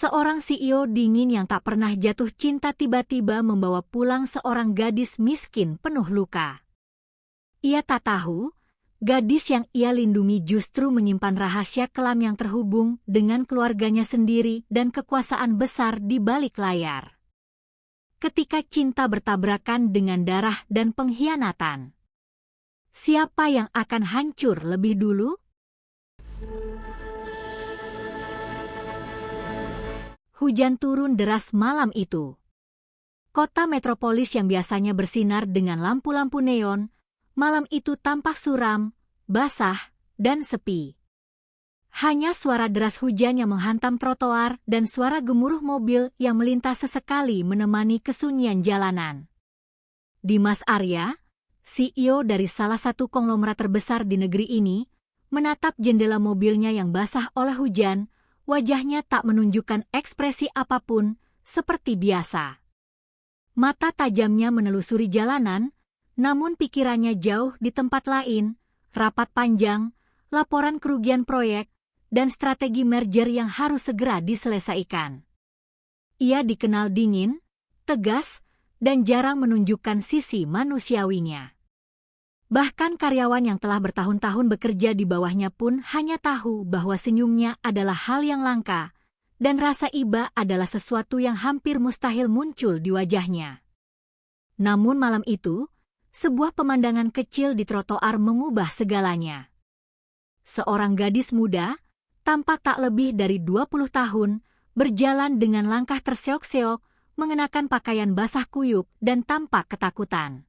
Seorang CEO dingin yang tak pernah jatuh cinta tiba-tiba membawa pulang seorang gadis miskin penuh luka. Ia tak tahu, gadis yang ia lindungi justru menyimpan rahasia kelam yang terhubung dengan keluarganya sendiri dan kekuasaan besar di balik layar. Ketika cinta bertabrakan dengan darah dan pengkhianatan, siapa yang akan hancur lebih dulu? Hujan turun deras malam itu. Kota metropolis yang biasanya bersinar dengan lampu-lampu neon, malam itu tampak suram, basah, dan sepi. Hanya suara deras hujan yang menghantam trotoar dan suara gemuruh mobil yang melintas sesekali menemani kesunyian jalanan. Dimas Arya, CEO dari salah satu konglomerat terbesar di negeri ini, menatap jendela mobilnya yang basah oleh hujan. Wajahnya tak menunjukkan ekspresi apapun, seperti biasa. Mata tajamnya menelusuri jalanan, namun pikirannya jauh di tempat lain, rapat panjang, laporan kerugian proyek, dan strategi merger yang harus segera diselesaikan. Ia dikenal dingin, tegas, dan jarang menunjukkan sisi manusiawinya. Bahkan karyawan yang telah bertahun-tahun bekerja di bawahnya pun hanya tahu bahwa senyumnya adalah hal yang langka, dan rasa iba adalah sesuatu yang hampir mustahil muncul di wajahnya. Namun malam itu, sebuah pemandangan kecil di trotoar mengubah segalanya. Seorang gadis muda, tampak tak lebih dari 20 tahun, berjalan dengan langkah terseok-seok, mengenakan pakaian basah kuyup dan tampak ketakutan.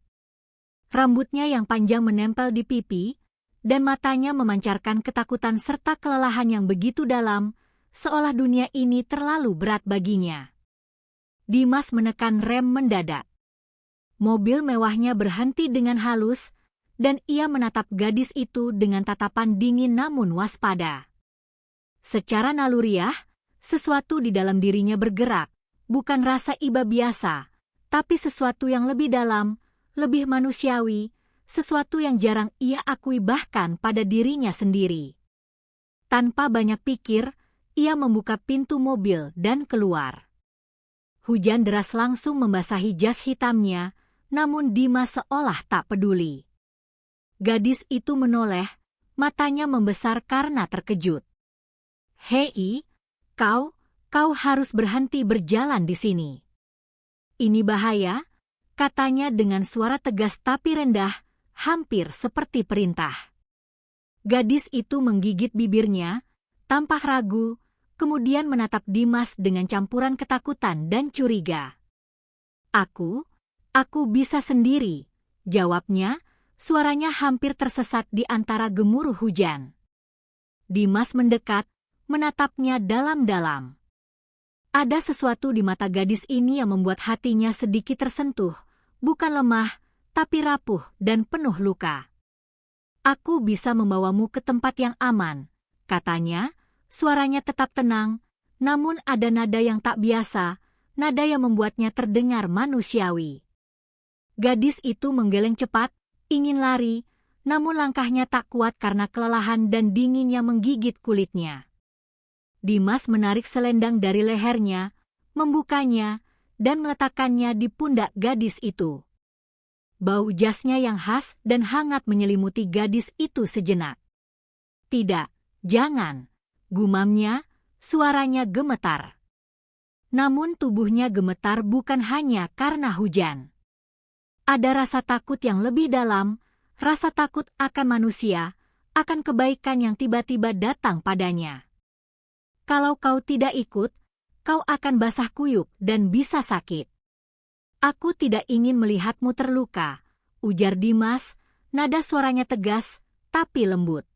Rambutnya yang panjang menempel di pipi, dan matanya memancarkan ketakutan serta kelelahan yang begitu dalam, seolah dunia ini terlalu berat baginya. Dimas menekan rem mendadak. Mobil mewahnya berhenti dengan halus, dan ia menatap gadis itu dengan tatapan dingin namun waspada. Secara naluriah, sesuatu di dalam dirinya bergerak, bukan rasa iba biasa, tapi sesuatu yang lebih dalam, lebih manusiawi, sesuatu yang jarang ia akui bahkan pada dirinya sendiri. Tanpa banyak pikir, ia membuka pintu mobil dan keluar. Hujan deras langsung membasahi jas hitamnya, namun Dimas seolah tak peduli. Gadis itu menoleh, matanya membesar karena terkejut. "Hei, kau harus berhenti berjalan di sini. Ini bahaya," katanya dengan suara tegas tapi rendah, hampir seperti perintah. Gadis itu menggigit bibirnya, tampak ragu, kemudian menatap Dimas dengan campuran ketakutan dan curiga. Aku bisa sendiri," jawabnya, suaranya hampir tersesat di antara gemuruh hujan. Dimas mendekat, menatapnya dalam-dalam. Ada sesuatu di mata gadis ini yang membuat hatinya sedikit tersentuh, bukan lemah, tapi rapuh dan penuh luka. "Aku bisa membawamu ke tempat yang aman," katanya, suaranya tetap tenang, namun ada nada yang tak biasa, nada yang membuatnya terdengar manusiawi. Gadis itu menggeleng cepat, ingin lari, namun langkahnya tak kuat karena kelelahan dan dingin yang menggigit kulitnya. Dimas menarik selendang dari lehernya, membukanya, dan meletakkannya di pundak gadis itu. Bau jasnya yang khas dan hangat menyelimuti gadis itu sejenak. "Tidak, jangan," gumamnya, suaranya gemetar. Namun tubuhnya gemetar bukan hanya karena hujan. Ada rasa takut yang lebih dalam, rasa takut akan manusia, akan kebaikan yang tiba-tiba datang padanya. "Kalau kau tidak ikut, kau akan basah kuyup dan bisa sakit." "Aku tidak ingin melihatmu terluka," ujar Dimas, nada suaranya tegas, tapi lembut.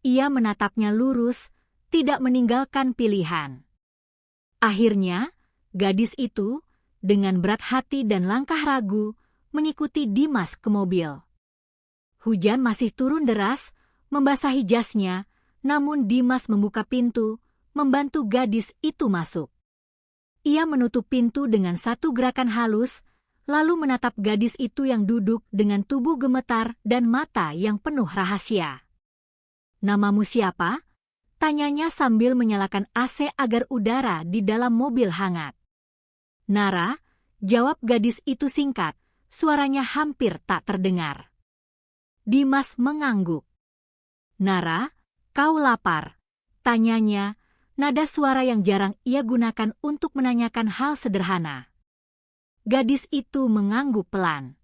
Ia menatapnya lurus, tidak meninggalkan pilihan. Akhirnya, gadis itu, dengan berat hati dan langkah ragu, mengikuti Dimas ke mobil. Hujan masih turun deras, membasahi jasnya, namun Dimas membuka pintu, membantu gadis itu masuk. Ia menutup pintu dengan satu gerakan halus, lalu menatap gadis itu yang duduk dengan tubuh gemetar dan mata yang penuh rahasia. "Namamu siapa?" Tanyanya sambil menyalakan AC agar udara di dalam mobil hangat. Nara, jawab gadis itu singkat, suaranya hampir tak terdengar. Dimas mengangguk. Nara, kau lapar? Tanyanya, nada suara yang jarang ia gunakan untuk menanyakan hal sederhana. Gadis itu mengangguk pelan.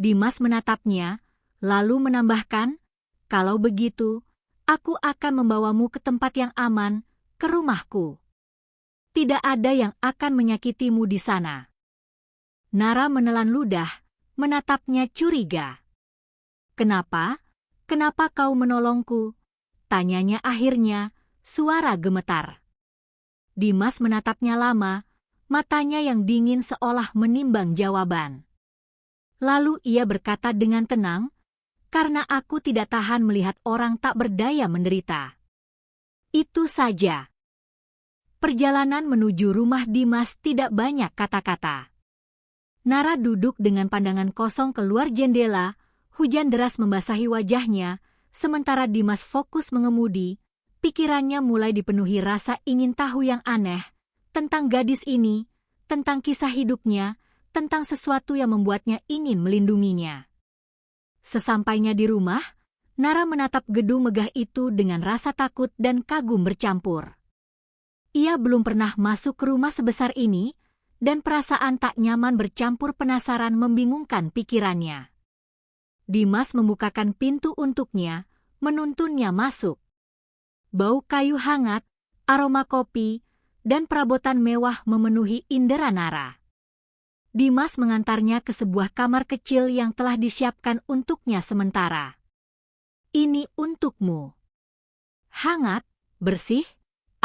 Dimas menatapnya, lalu menambahkan, kalau begitu, aku akan membawamu ke tempat yang aman, ke rumahku. Tidak ada yang akan menyakitimu di sana. Nara menelan ludah, menatapnya curiga. Kenapa? Kenapa kau menolongku? Tanyanya akhirnya, suara gemetar. Dimas menatapnya lama, matanya yang dingin seolah menimbang jawaban. Lalu ia berkata dengan tenang, karena aku tidak tahan melihat orang tak berdaya menderita. Itu saja. Perjalanan menuju rumah Dimas tidak banyak kata-kata. Nara duduk dengan pandangan kosong keluar jendela, hujan deras membasahi wajahnya, sementara Dimas fokus mengemudi, pikirannya mulai dipenuhi rasa ingin tahu yang aneh, tentang gadis ini, tentang kisah hidupnya, tentang sesuatu yang membuatnya ingin melindunginya. Sesampainya di rumah, Nara menatap gedung megah itu dengan rasa takut dan kagum bercampur. Ia belum pernah masuk ke rumah sebesar ini, dan perasaan tak nyaman bercampur penasaran membingungkan pikirannya. Dimas membukakan pintu untuknya, menuntunnya masuk. Bau kayu hangat, aroma kopi, dan perabotan mewah memenuhi indera Nara. Dimas mengantarnya ke sebuah kamar kecil yang telah disiapkan untuknya sementara. Ini untukmu. Hangat, bersih,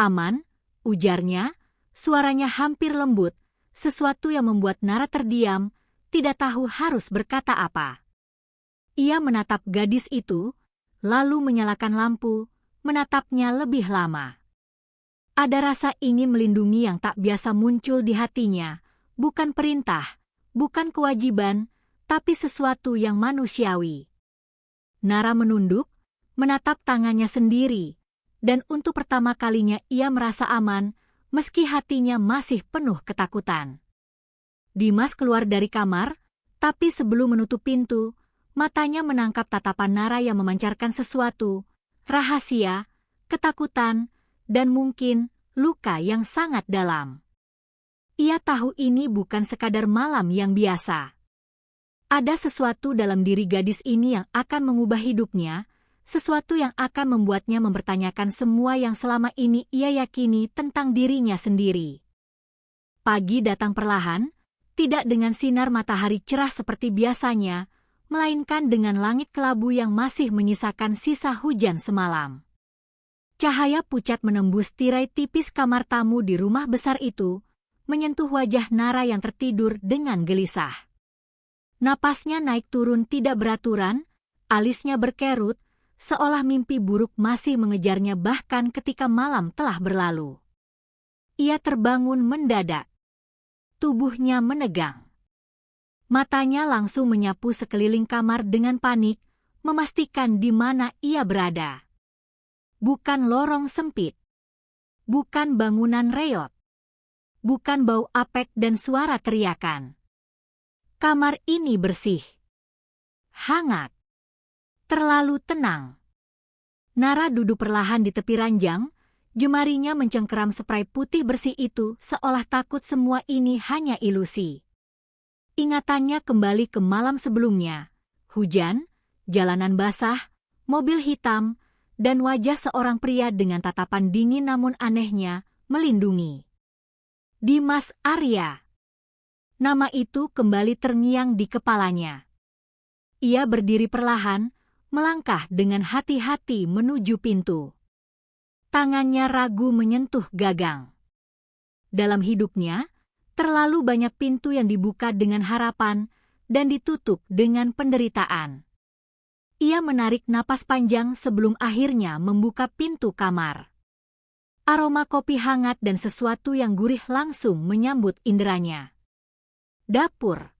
aman, ujarnya, suaranya hampir lembut, sesuatu yang membuat Nara terdiam, tidak tahu harus berkata apa. Ia menatap gadis itu, lalu menyalakan lampu, menatapnya lebih lama. Ada rasa ingin melindungi yang tak biasa muncul di hatinya, bukan perintah, bukan kewajiban, tapi sesuatu yang manusiawi. Nara menunduk, menatap tangannya sendiri, dan untuk pertama kalinya ia merasa aman, meski hatinya masih penuh ketakutan. Dimas keluar dari kamar, tapi sebelum menutup pintu, matanya menangkap tatapan Nara yang memancarkan sesuatu, rahasia, ketakutan, dan mungkin luka yang sangat dalam. Ia tahu ini bukan sekadar malam yang biasa. Ada sesuatu dalam diri gadis ini yang akan mengubah hidupnya, sesuatu yang akan membuatnya mempertanyakan semua yang selama ini ia yakini tentang dirinya sendiri. Pagi datang perlahan, tidak dengan sinar matahari cerah seperti biasanya, melainkan dengan langit kelabu yang masih menyisakan sisa hujan semalam. Cahaya pucat menembus tirai tipis kamar tamu di rumah besar itu, menyentuh wajah Nara yang tertidur dengan gelisah. Napasnya naik turun tidak beraturan, alisnya berkerut, seolah mimpi buruk masih mengejarnya bahkan ketika malam telah berlalu. Ia terbangun mendadak. Tubuhnya menegang. Matanya langsung menyapu sekeliling kamar dengan panik, memastikan di mana ia berada. Bukan lorong sempit. Bukan bangunan reot. Bukan bau apek dan suara teriakan. Kamar ini bersih. Hangat. Terlalu tenang. Nara duduk perlahan di tepi ranjang, jemarinya mencengkeram spray putih bersih itu seolah takut semua ini hanya ilusi. Ingatannya kembali ke malam sebelumnya. Hujan, jalanan basah, mobil hitam, dan wajah seorang pria dengan tatapan dingin namun anehnya, melindungi. Dimas Arya. Nama itu kembali terngiang di kepalanya. Ia berdiri perlahan, melangkah dengan hati-hati menuju pintu. Tangannya ragu menyentuh gagang. Dalam hidupnya, terlalu banyak pintu yang dibuka dengan harapan dan ditutup dengan penderitaan. Ia menarik napas panjang sebelum akhirnya membuka pintu kamar. Aroma kopi hangat dan sesuatu yang gurih langsung menyambut inderanya. Dapur.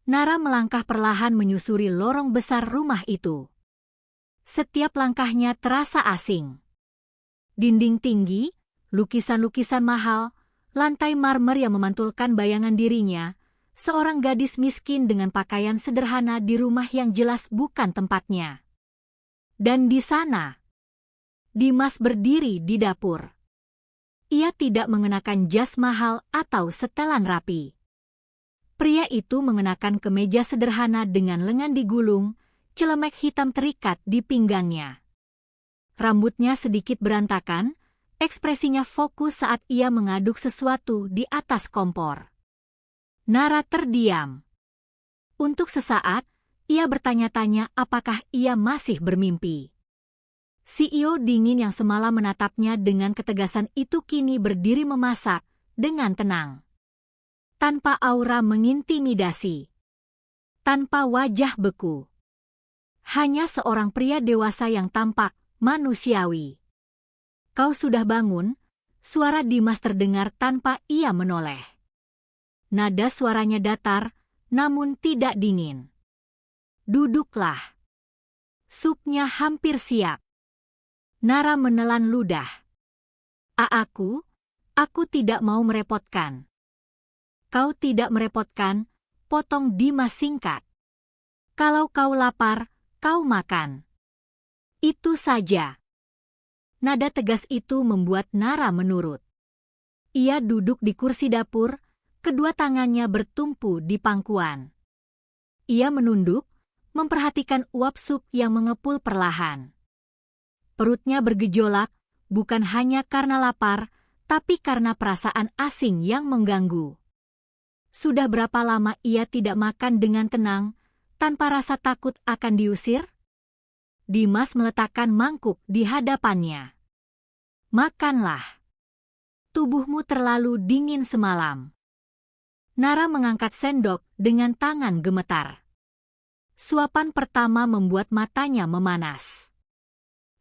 Nara melangkah perlahan menyusuri lorong besar rumah itu. Setiap langkahnya terasa asing. Dinding tinggi, lukisan-lukisan mahal, lantai marmer yang memantulkan bayangan dirinya, seorang gadis miskin dengan pakaian sederhana di rumah yang jelas bukan tempatnya. Dan di sana, Dimas berdiri di dapur. Ia tidak mengenakan jas mahal atau setelan rapi. Pria itu mengenakan kemeja sederhana dengan lengan digulung, celemek hitam terikat di pinggangnya. Rambutnya sedikit berantakan, ekspresinya fokus saat ia mengaduk sesuatu di atas kompor. Nara terdiam. Untuk sesaat, ia bertanya-tanya apakah ia masih bermimpi. CEO dingin yang semalam menatapnya dengan ketegasan itu kini berdiri memasak dengan tenang. Tanpa aura mengintimidasi. Tanpa wajah beku. Hanya seorang pria dewasa yang tampak manusiawi. "Kau sudah bangun?" Suara Dimas terdengar tanpa ia menoleh. Nada suaranya datar, namun tidak dingin. "Duduklah. Supnya hampir siap." Nara menelan ludah. Aku tidak mau merepotkan." "Kau tidak merepotkan," potong Dimas singkat. "Kalau kau lapar, kau makan. Itu saja." Nada tegas itu membuat Nara menurut. Ia duduk di kursi dapur, kedua tangannya bertumpu di pangkuan. Ia menunduk, memperhatikan uap sup yang mengepul perlahan. Perutnya bergejolak, bukan hanya karena lapar, tapi karena perasaan asing yang mengganggu. Sudah berapa lama ia tidak makan dengan tenang, tanpa rasa takut akan diusir? Dimas meletakkan mangkuk di hadapannya. "Makanlah. Tubuhmu terlalu dingin semalam." Nara mengangkat sendok dengan tangan gemetar. Suapan pertama membuat matanya memanas.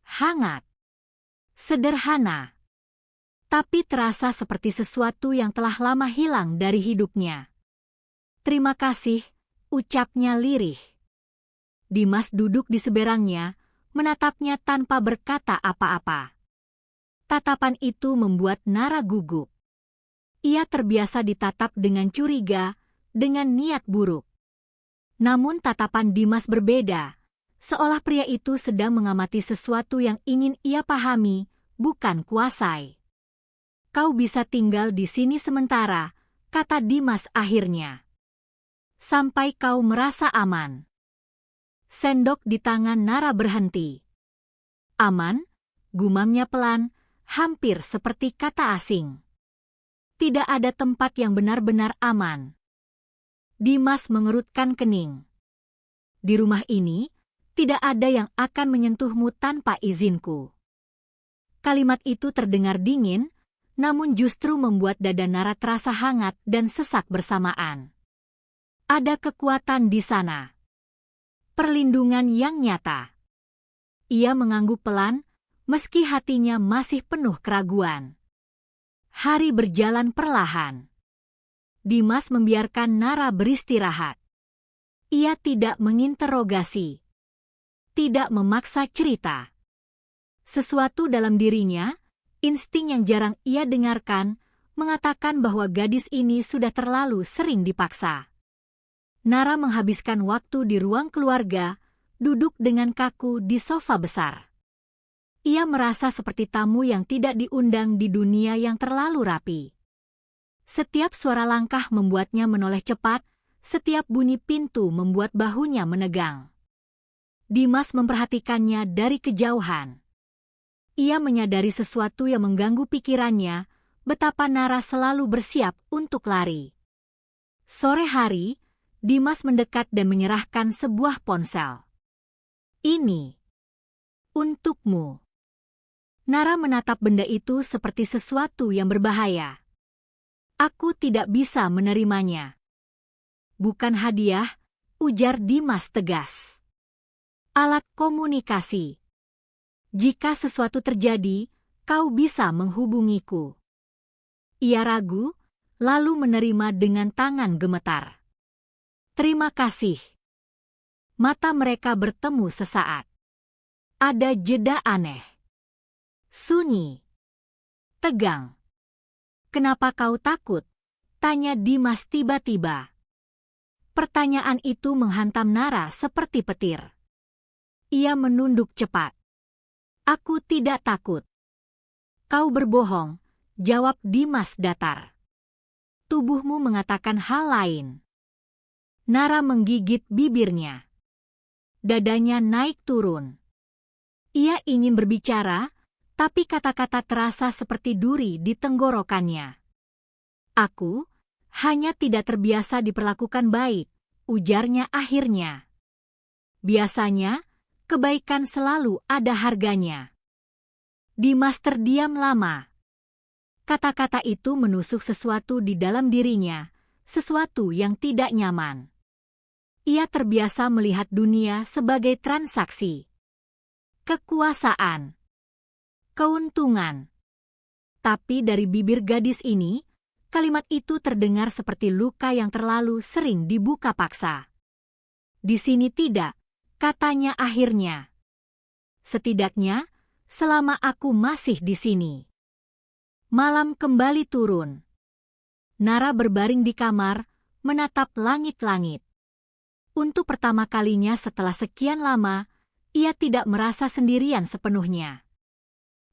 Hangat. Sederhana. Tapi terasa seperti sesuatu yang telah lama hilang dari hidupnya. "Terima kasih," ucapnya lirih. Dimas duduk di seberangnya, menatapnya tanpa berkata apa-apa. Tatapan itu membuat Nara gugup. Ia terbiasa ditatap dengan curiga, dengan niat buruk. Namun tatapan Dimas berbeda, seolah pria itu sedang mengamati sesuatu yang ingin ia pahami, bukan kuasai. "Kau bisa tinggal di sini sementara," kata Dimas akhirnya. "Sampai kau merasa aman." Sendok di tangan Nara berhenti. "Aman?" gumamnya pelan, hampir seperti kata asing. "Tidak ada tempat yang benar-benar aman." Dimas mengerutkan kening. "Di rumah ini, tidak ada yang akan menyentuhmu tanpa izinku." Kalimat itu terdengar dingin, namun justru membuat dada Nara terasa hangat dan sesak bersamaan. Ada kekuatan di sana. Perlindungan yang nyata. Ia mengangguk pelan, meski hatinya masih penuh keraguan. Hari berjalan perlahan. Dimas membiarkan Nara beristirahat. Ia tidak menginterogasi. Tidak memaksa cerita. Sesuatu dalam dirinya, insting yang jarang ia dengarkan, mengatakan bahwa gadis ini sudah terlalu sering dipaksa. Nara menghabiskan waktu di ruang keluarga, duduk dengan kaku di sofa besar. Ia merasa seperti tamu yang tidak diundang di dunia yang terlalu rapi. Setiap suara langkah membuatnya menoleh cepat, setiap bunyi pintu membuat bahunya menegang. Dimas memperhatikannya dari kejauhan. Ia menyadari sesuatu yang mengganggu pikirannya, betapa Nara selalu bersiap untuk lari. Sore hari, Dimas mendekat dan menyerahkan sebuah ponsel. "Ini untukmu." Nara menatap benda itu seperti sesuatu yang berbahaya. "Aku tidak bisa menerimanya." "Bukan hadiah," ujar Dimas tegas. "Alat komunikasi. Jika sesuatu terjadi, kau bisa menghubungiku." Ia ragu, lalu menerima dengan tangan gemetar. "Terima kasih." Mata mereka bertemu sesaat. Ada jeda aneh. Sunyi. tegang. "Kenapa kau takut?" tanya Dimas tiba-tiba. Pertanyaan itu menghantam Nara seperti petir. Ia menunduk cepat. "Aku tidak takut." "Kau berbohong," jawab Dimas datar. "Tubuhmu mengatakan hal lain." Nara menggigit bibirnya. Dadanya naik turun. Ia ingin berbicara, tapi kata-kata terasa seperti duri di tenggorokannya. "Aku hanya tidak terbiasa diperlakukan baik," ujarnya akhirnya. "Biasanya, kebaikan selalu ada harganya." Dimas terdiam lama. Kata-kata itu menusuk sesuatu di dalam dirinya, sesuatu yang tidak nyaman. Ia terbiasa melihat dunia sebagai transaksi. Kekuasaan. Keuntungan. Tapi dari bibir gadis ini, kalimat itu terdengar seperti luka yang terlalu sering dibuka paksa. "Di sini tidak," katanya akhirnya. "Setidaknya, selama aku masih di sini." Malam kembali turun. Nara berbaring di kamar, menatap langit-langit. Untuk pertama kalinya setelah sekian lama, ia tidak merasa sendirian sepenuhnya.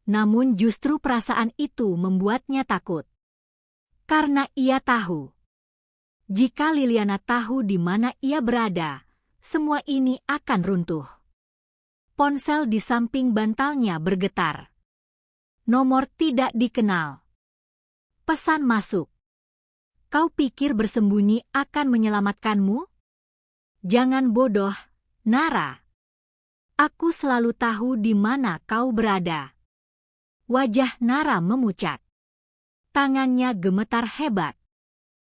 Namun justru perasaan itu membuatnya takut. Karena ia tahu, jika Liliana tahu di mana ia berada, semua ini akan runtuh. Ponsel di samping bantalnya bergetar. Nomor tidak dikenal. Pesan masuk. "Kau pikir bersembunyi akan menyelamatkanmu? Jangan bodoh, Nara. Aku selalu tahu di mana kau berada." Wajah Nara memucat. Tangannya gemetar hebat.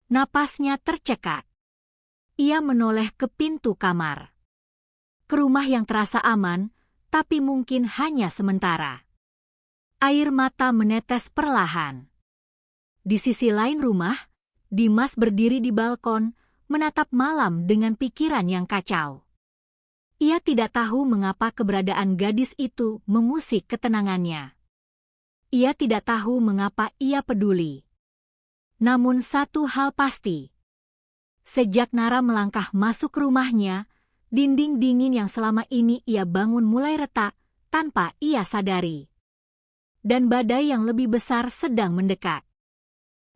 Napasnya tercekat. Ia menoleh ke pintu kamar. Ke rumah yang terasa aman, tapi mungkin hanya sementara. Air mata menetes perlahan. Di sisi lain rumah, Dimas berdiri di balkon, menatap malam dengan pikiran yang kacau. Ia tidak tahu mengapa keberadaan gadis itu mengusik ketenangannya. Ia tidak tahu mengapa ia peduli. Namun satu hal pasti. Sejak Nara melangkah masuk rumahnya, dinding dingin yang selama ini ia bangun mulai retak tanpa ia sadari. Dan badai yang lebih besar sedang mendekat.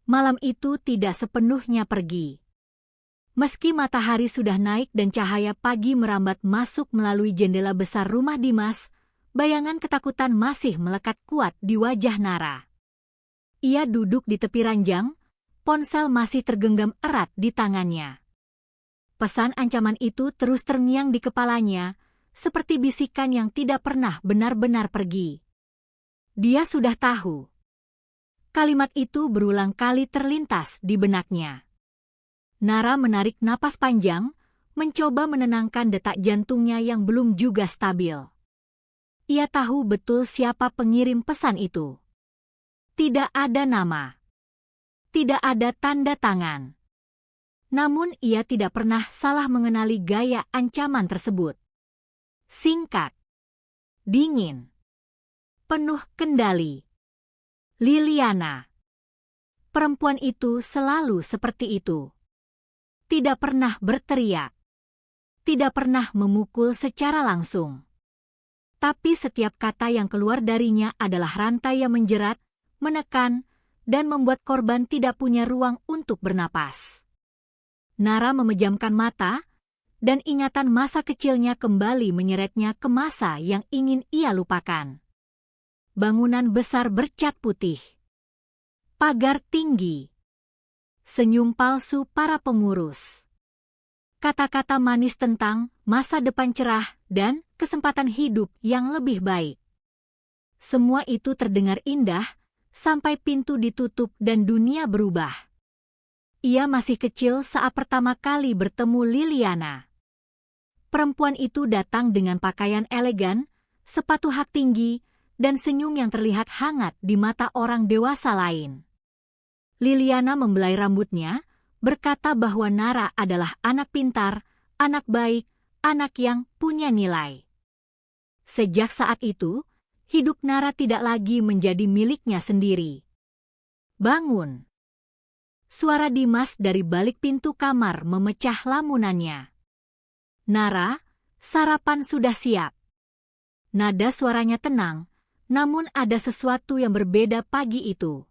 Malam itu tidak sepenuhnya pergi. Meski matahari sudah naik dan cahaya pagi merambat masuk melalui jendela besar rumah Dimas, bayangan ketakutan masih melekat kuat di wajah Nara. Ia duduk di tepi ranjang, ponsel masih tergenggam erat di tangannya. Pesan ancaman itu terus terngiang di kepalanya, seperti bisikan yang tidak pernah benar-benar pergi. Dia sudah tahu. Kalimat itu berulang kali terlintas di benaknya. Nara menarik napas panjang, mencoba menenangkan detak jantungnya yang belum juga stabil. Ia tahu betul siapa pengirim pesan itu. Tidak ada nama. Tidak ada tanda tangan. Namun ia tidak pernah salah mengenali gaya ancaman tersebut. Singkat. Dingin. Penuh kendali. Liliana. Perempuan itu selalu seperti itu. Tidak pernah berteriak. Tidak pernah memukul secara langsung. Tapi setiap kata yang keluar darinya adalah rantai yang menjerat, menekan, dan membuat korban tidak punya ruang untuk bernapas. Nara memejamkan mata, dan ingatan masa kecilnya kembali menyeretnya ke masa yang ingin ia lupakan. Bangunan besar bercat putih. Pagar tinggi. Senyum palsu para pengurus. Kata-kata manis tentang masa depan cerah dan kesempatan hidup yang lebih baik. Semua itu terdengar indah sampai pintu ditutup dan dunia berubah. Ia masih kecil saat pertama kali bertemu Liliana. Perempuan itu datang dengan pakaian elegan, sepatu hak tinggi, dan senyum yang terlihat hangat di mata orang dewasa lain. Liliana membelai rambutnya, berkata bahwa Nara adalah anak pintar, anak baik, anak yang punya nilai. Sejak saat itu, hidup Nara tidak lagi menjadi miliknya sendiri. Bangun. Suara Dimas dari balik pintu kamar memecah lamunannya. Nara, sarapan sudah siap. Nada suaranya tenang, namun ada sesuatu yang berbeda pagi itu.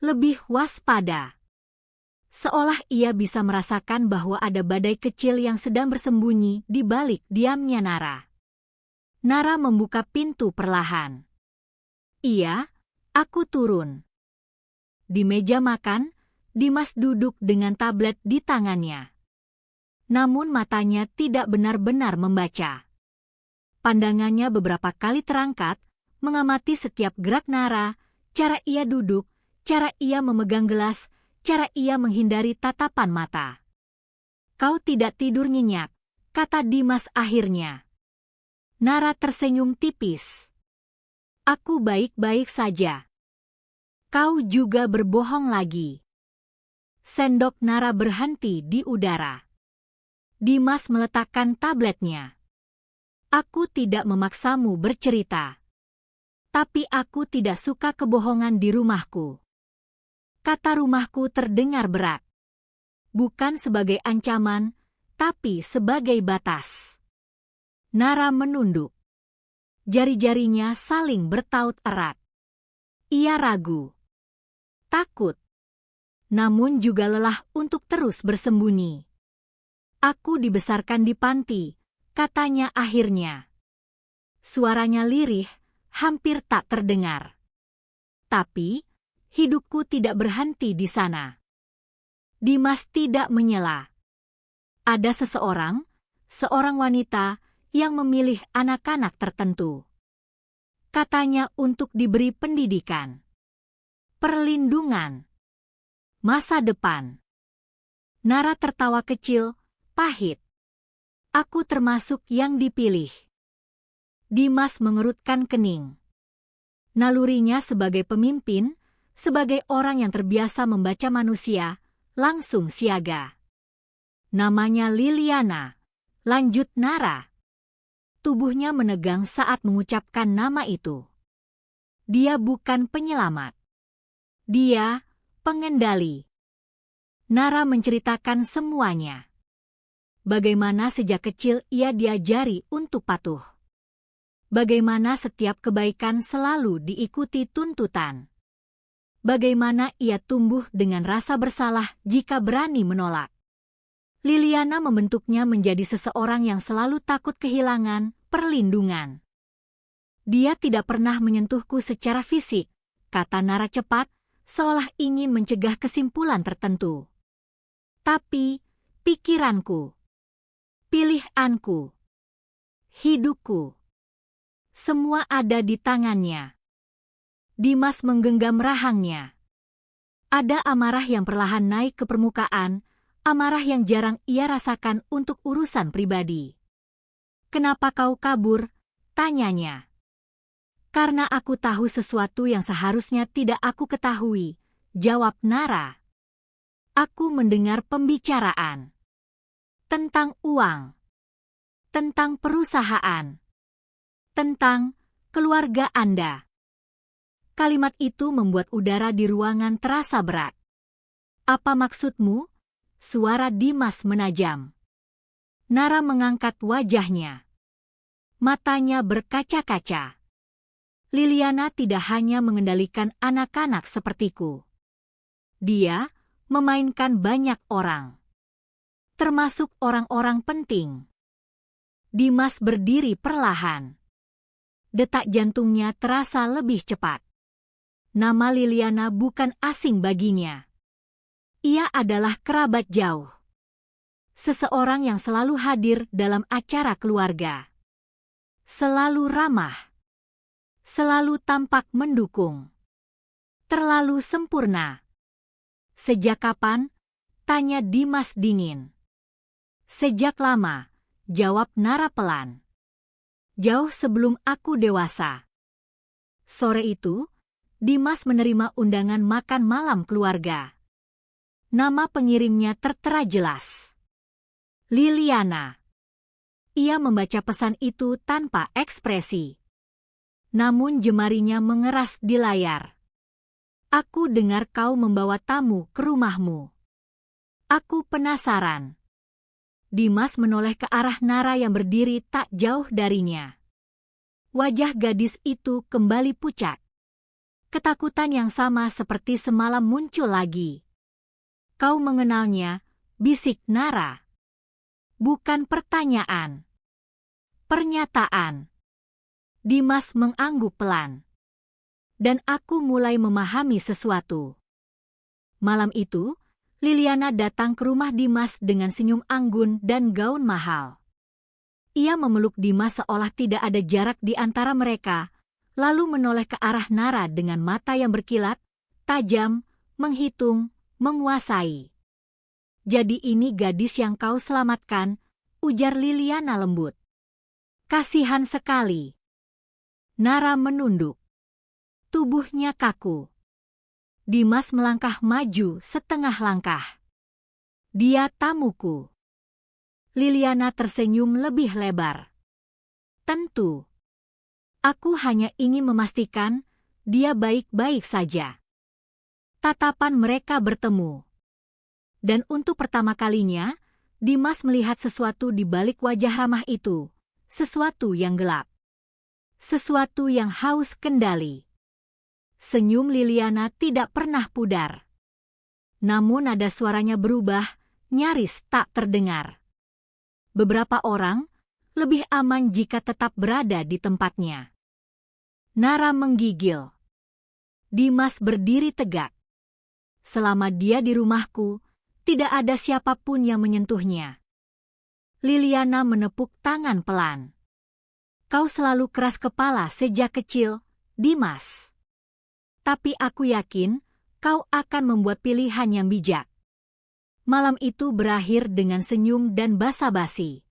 Lebih waspada. Seolah ia bisa merasakan bahwa ada badai kecil yang sedang bersembunyi di balik diamnya Nara. Nara membuka pintu perlahan. Iya, aku turun. Di meja makan, Dimas duduk dengan tablet di tangannya. Namun matanya tidak benar-benar membaca. Pandangannya beberapa kali terangkat, mengamati setiap gerak Nara, cara ia duduk, cara ia memegang gelas, cara ia menghindari tatapan mata. Kau tidak tidur nyenyak, kata Dimas akhirnya. Nara tersenyum tipis. Aku baik-baik saja. Kau juga berbohong lagi. Sendok Nara berhenti di udara. Dimas meletakkan tabletnya. Aku tidak memaksamu bercerita. Tapi aku tidak suka kebohongan di rumahku. Kata rumahku terdengar berat. Bukan sebagai ancaman, tapi sebagai batas. Nara menunduk. Jari-jarinya saling bertaut erat. Ia ragu. Takut. Namun juga lelah untuk terus bersembunyi. Aku dibesarkan di panti, katanya akhirnya. Suaranya lirih, hampir tak terdengar. Tapi, hidupku tidak berhenti di sana. Dimas tidak menyela. Ada seorang wanita yang memilih anak-anak tertentu. Katanya untuk diberi pendidikan, perlindungan, masa depan. Nara tertawa kecil, pahit. Aku termasuk yang dipilih. Dimas mengerutkan kening. Nalurinya sebagai pemimpin, sebagai orang yang terbiasa membaca manusia, langsung siaga. Namanya Liliana, lanjut Nara. Tubuhnya menegang saat mengucapkan nama itu. Dia bukan penyelamat. Dia pengendali. Nara menceritakan semuanya. Bagaimana sejak kecil ia diajari untuk patuh. Bagaimana setiap kebaikan selalu diikuti tuntutan. Bagaimana ia tumbuh dengan rasa bersalah jika berani menolak. Liliana membentuknya menjadi seseorang yang selalu takut kehilangan perlindungan. Dia tidak pernah menyentuhku secara fisik, kata Nara cepat, seolah ingin mencegah kesimpulan tertentu. Tapi, pikiranku, pilihanku, hidupku, semua ada di tangannya. Dimas menggenggam rahangnya. Ada amarah yang perlahan naik ke permukaan, amarah yang jarang ia rasakan untuk urusan pribadi. Kenapa kau kabur? Tanyanya. Karena aku tahu sesuatu yang seharusnya tidak aku ketahui, jawab Nara. Aku mendengar pembicaraan. Tentang uang. Tentang perusahaan. Tentang keluarga Anda. Kalimat itu membuat udara di ruangan terasa berat. Apa maksudmu? Suara Dimas menajam. Nara mengangkat wajahnya. Matanya berkaca-kaca. Liliana tidak hanya mengendalikan anak-anak sepertiku. Dia memainkan banyak orang. Termasuk orang-orang penting. Dimas berdiri perlahan. Detak jantungnya terasa lebih cepat. Nama Liliana bukan asing baginya. Ia adalah kerabat jauh. Seseorang yang selalu hadir dalam acara keluarga. Selalu ramah. Selalu tampak mendukung. Terlalu sempurna. Sejak kapan? Tanya Dimas dingin. Sejak lama, jawab Nara pelan. Jauh sebelum aku dewasa. Sore itu, Dimas menerima undangan makan malam keluarga. Nama pengirimnya tertera jelas. Liliana. Ia membaca pesan itu tanpa ekspresi. Namun jemarinya mengeras di layar. Aku dengar kau membawa tamu ke rumahmu. Aku penasaran. Dimas menoleh ke arah Nara yang berdiri tak jauh darinya. Wajah gadis itu kembali pucat. Ketakutan yang sama seperti semalam muncul lagi. Kau mengenalnya, bisik Nara. Bukan pertanyaan. Pernyataan. Dimas mengangguk pelan. Dan aku mulai memahami sesuatu. Malam itu, Liliana datang ke rumah Dimas dengan senyum anggun dan gaun mahal. Ia memeluk Dimas seolah tidak ada jarak di antara mereka, lalu menoleh ke arah Nara dengan mata yang berkilat, tajam, menghitung, menguasai. Jadi ini gadis yang kau selamatkan, ujar Liliana lembut. Kasihan sekali. Nara menunduk. Tubuhnya kaku. Dimas melangkah maju setengah langkah. Dia tamuku. Liliana tersenyum lebih lebar. Tentu. Aku hanya ingin memastikan dia baik-baik saja. Tatapan mereka bertemu. Dan untuk pertama kalinya, Dimas melihat sesuatu di balik wajah ramah itu. Sesuatu yang gelap. Sesuatu yang haus kendali. Senyum Liliana tidak pernah pudar. Namun nada suaranya berubah, nyaris tak terdengar. Beberapa orang, lebih aman jika tetap berada di tempatnya. Nara menggigil. Dimas berdiri tegak. Selama dia di rumahku, tidak ada siapapun yang menyentuhnya. Liliana menepuk tangan pelan. Kau selalu keras kepala sejak kecil, Dimas. Tapi aku yakin kau akan membuat pilihan yang bijak. Malam itu berakhir dengan senyum dan basa-basi.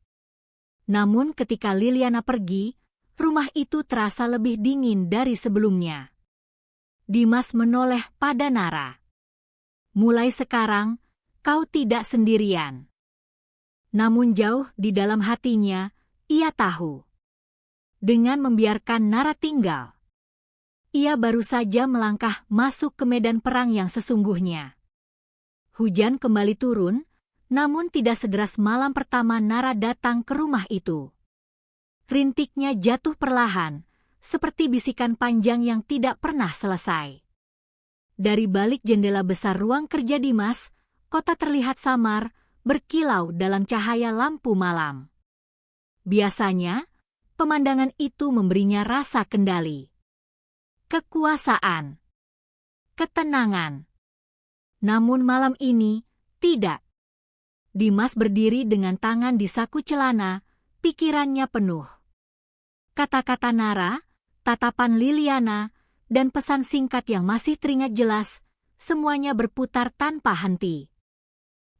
Namun ketika Liliana pergi, rumah itu terasa lebih dingin dari sebelumnya. Dimas menoleh pada Nara. Mulai sekarang, kau tidak sendirian. Namun jauh di dalam hatinya, ia tahu. Dengan membiarkan Nara tinggal, ia baru saja melangkah masuk ke medan perang yang sesungguhnya. Hujan kembali turun, namun tidak sederas malam pertama Nara datang ke rumah itu. Rintiknya jatuh perlahan, seperti bisikan panjang yang tidak pernah selesai. Dari balik jendela besar ruang kerja Dimas, kota terlihat samar, berkilau dalam cahaya lampu malam. Biasanya, pemandangan itu memberinya rasa kendali. Kekuasaan. Ketenangan. Namun malam ini, tidak. Dimas berdiri dengan tangan di saku celana, pikirannya penuh. Kata-kata Nara, tatapan Liliana, dan pesan singkat yang masih teringat jelas, semuanya berputar tanpa henti.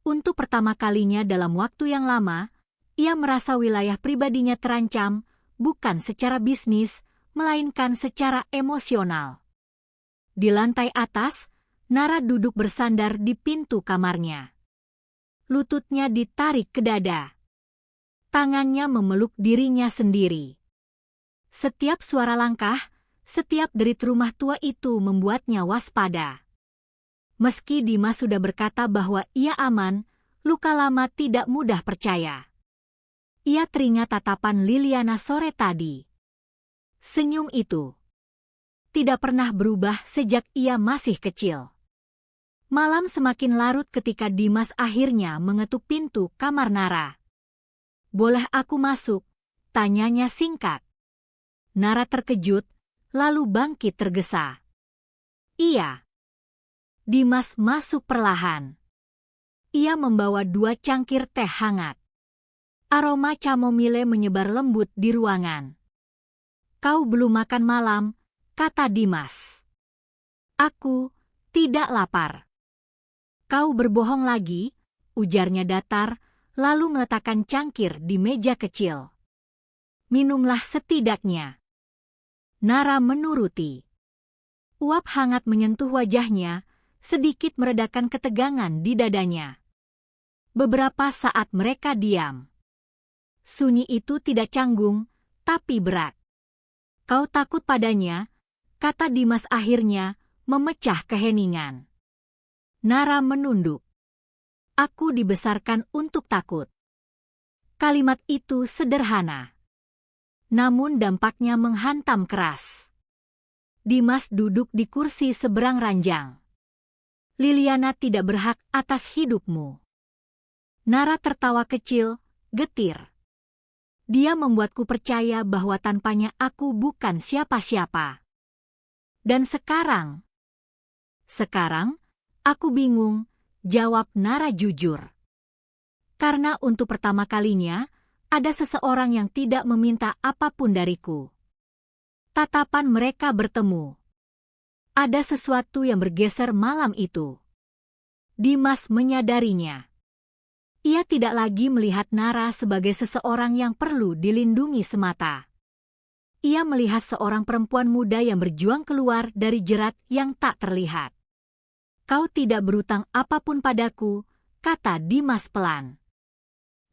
Untuk pertama kalinya dalam waktu yang lama, ia merasa wilayah pribadinya terancam, bukan secara bisnis, melainkan secara emosional. Di lantai atas, Nara duduk bersandar di pintu kamarnya. Lututnya ditarik ke dada. Tangannya memeluk dirinya sendiri. Setiap suara langkah, setiap derit rumah tua itu membuatnya waspada. Meski Dimas sudah berkata bahwa ia aman, luka lama tidak mudah percaya. Ia teringat tatapan Liliana sore tadi. Senyum itu tidak pernah berubah sejak ia masih kecil. Malam semakin larut ketika Dimas akhirnya mengetuk pintu kamar Nara. "Boleh aku masuk?" tanyanya singkat. Nara terkejut, lalu bangkit tergesa. "Iya." Dimas masuk perlahan. Ia membawa 2 cangkir teh hangat. Aroma chamomile menyebar lembut di ruangan. "Kau belum makan malam," kata Dimas. "Aku tidak lapar." "Kau berbohong lagi," ujarnya datar, lalu meletakkan cangkir di meja kecil. "Minumlah setidaknya." Nara menuruti. Uap hangat menyentuh wajahnya, sedikit meredakan ketegangan di dadanya. Beberapa saat mereka diam. Sunyi itu tidak canggung, tapi berat. "Kau takut padanya," kata Dimas akhirnya, memecah keheningan. Nara menunduk. Aku dibesarkan untuk takut. Kalimat itu sederhana, namun dampaknya menghantam keras. Dimas duduk di kursi seberang ranjang. Liliana tidak berhak atas hidupmu. Nara tertawa kecil, getir. Dia membuatku percaya bahwa tanpanya aku bukan siapa-siapa. Dan sekarang, aku bingung, jawab Nara jujur. Karena untuk pertama kalinya, ada seseorang yang tidak meminta apapun dariku. Tatapan mereka bertemu. Ada sesuatu yang bergeser malam itu. Dimas menyadarinya. Ia tidak lagi melihat Nara sebagai seseorang yang perlu dilindungi semata. Ia melihat seorang perempuan muda yang berjuang keluar dari jerat yang tak terlihat. Kau tidak berutang apapun padaku, kata Dimas pelan.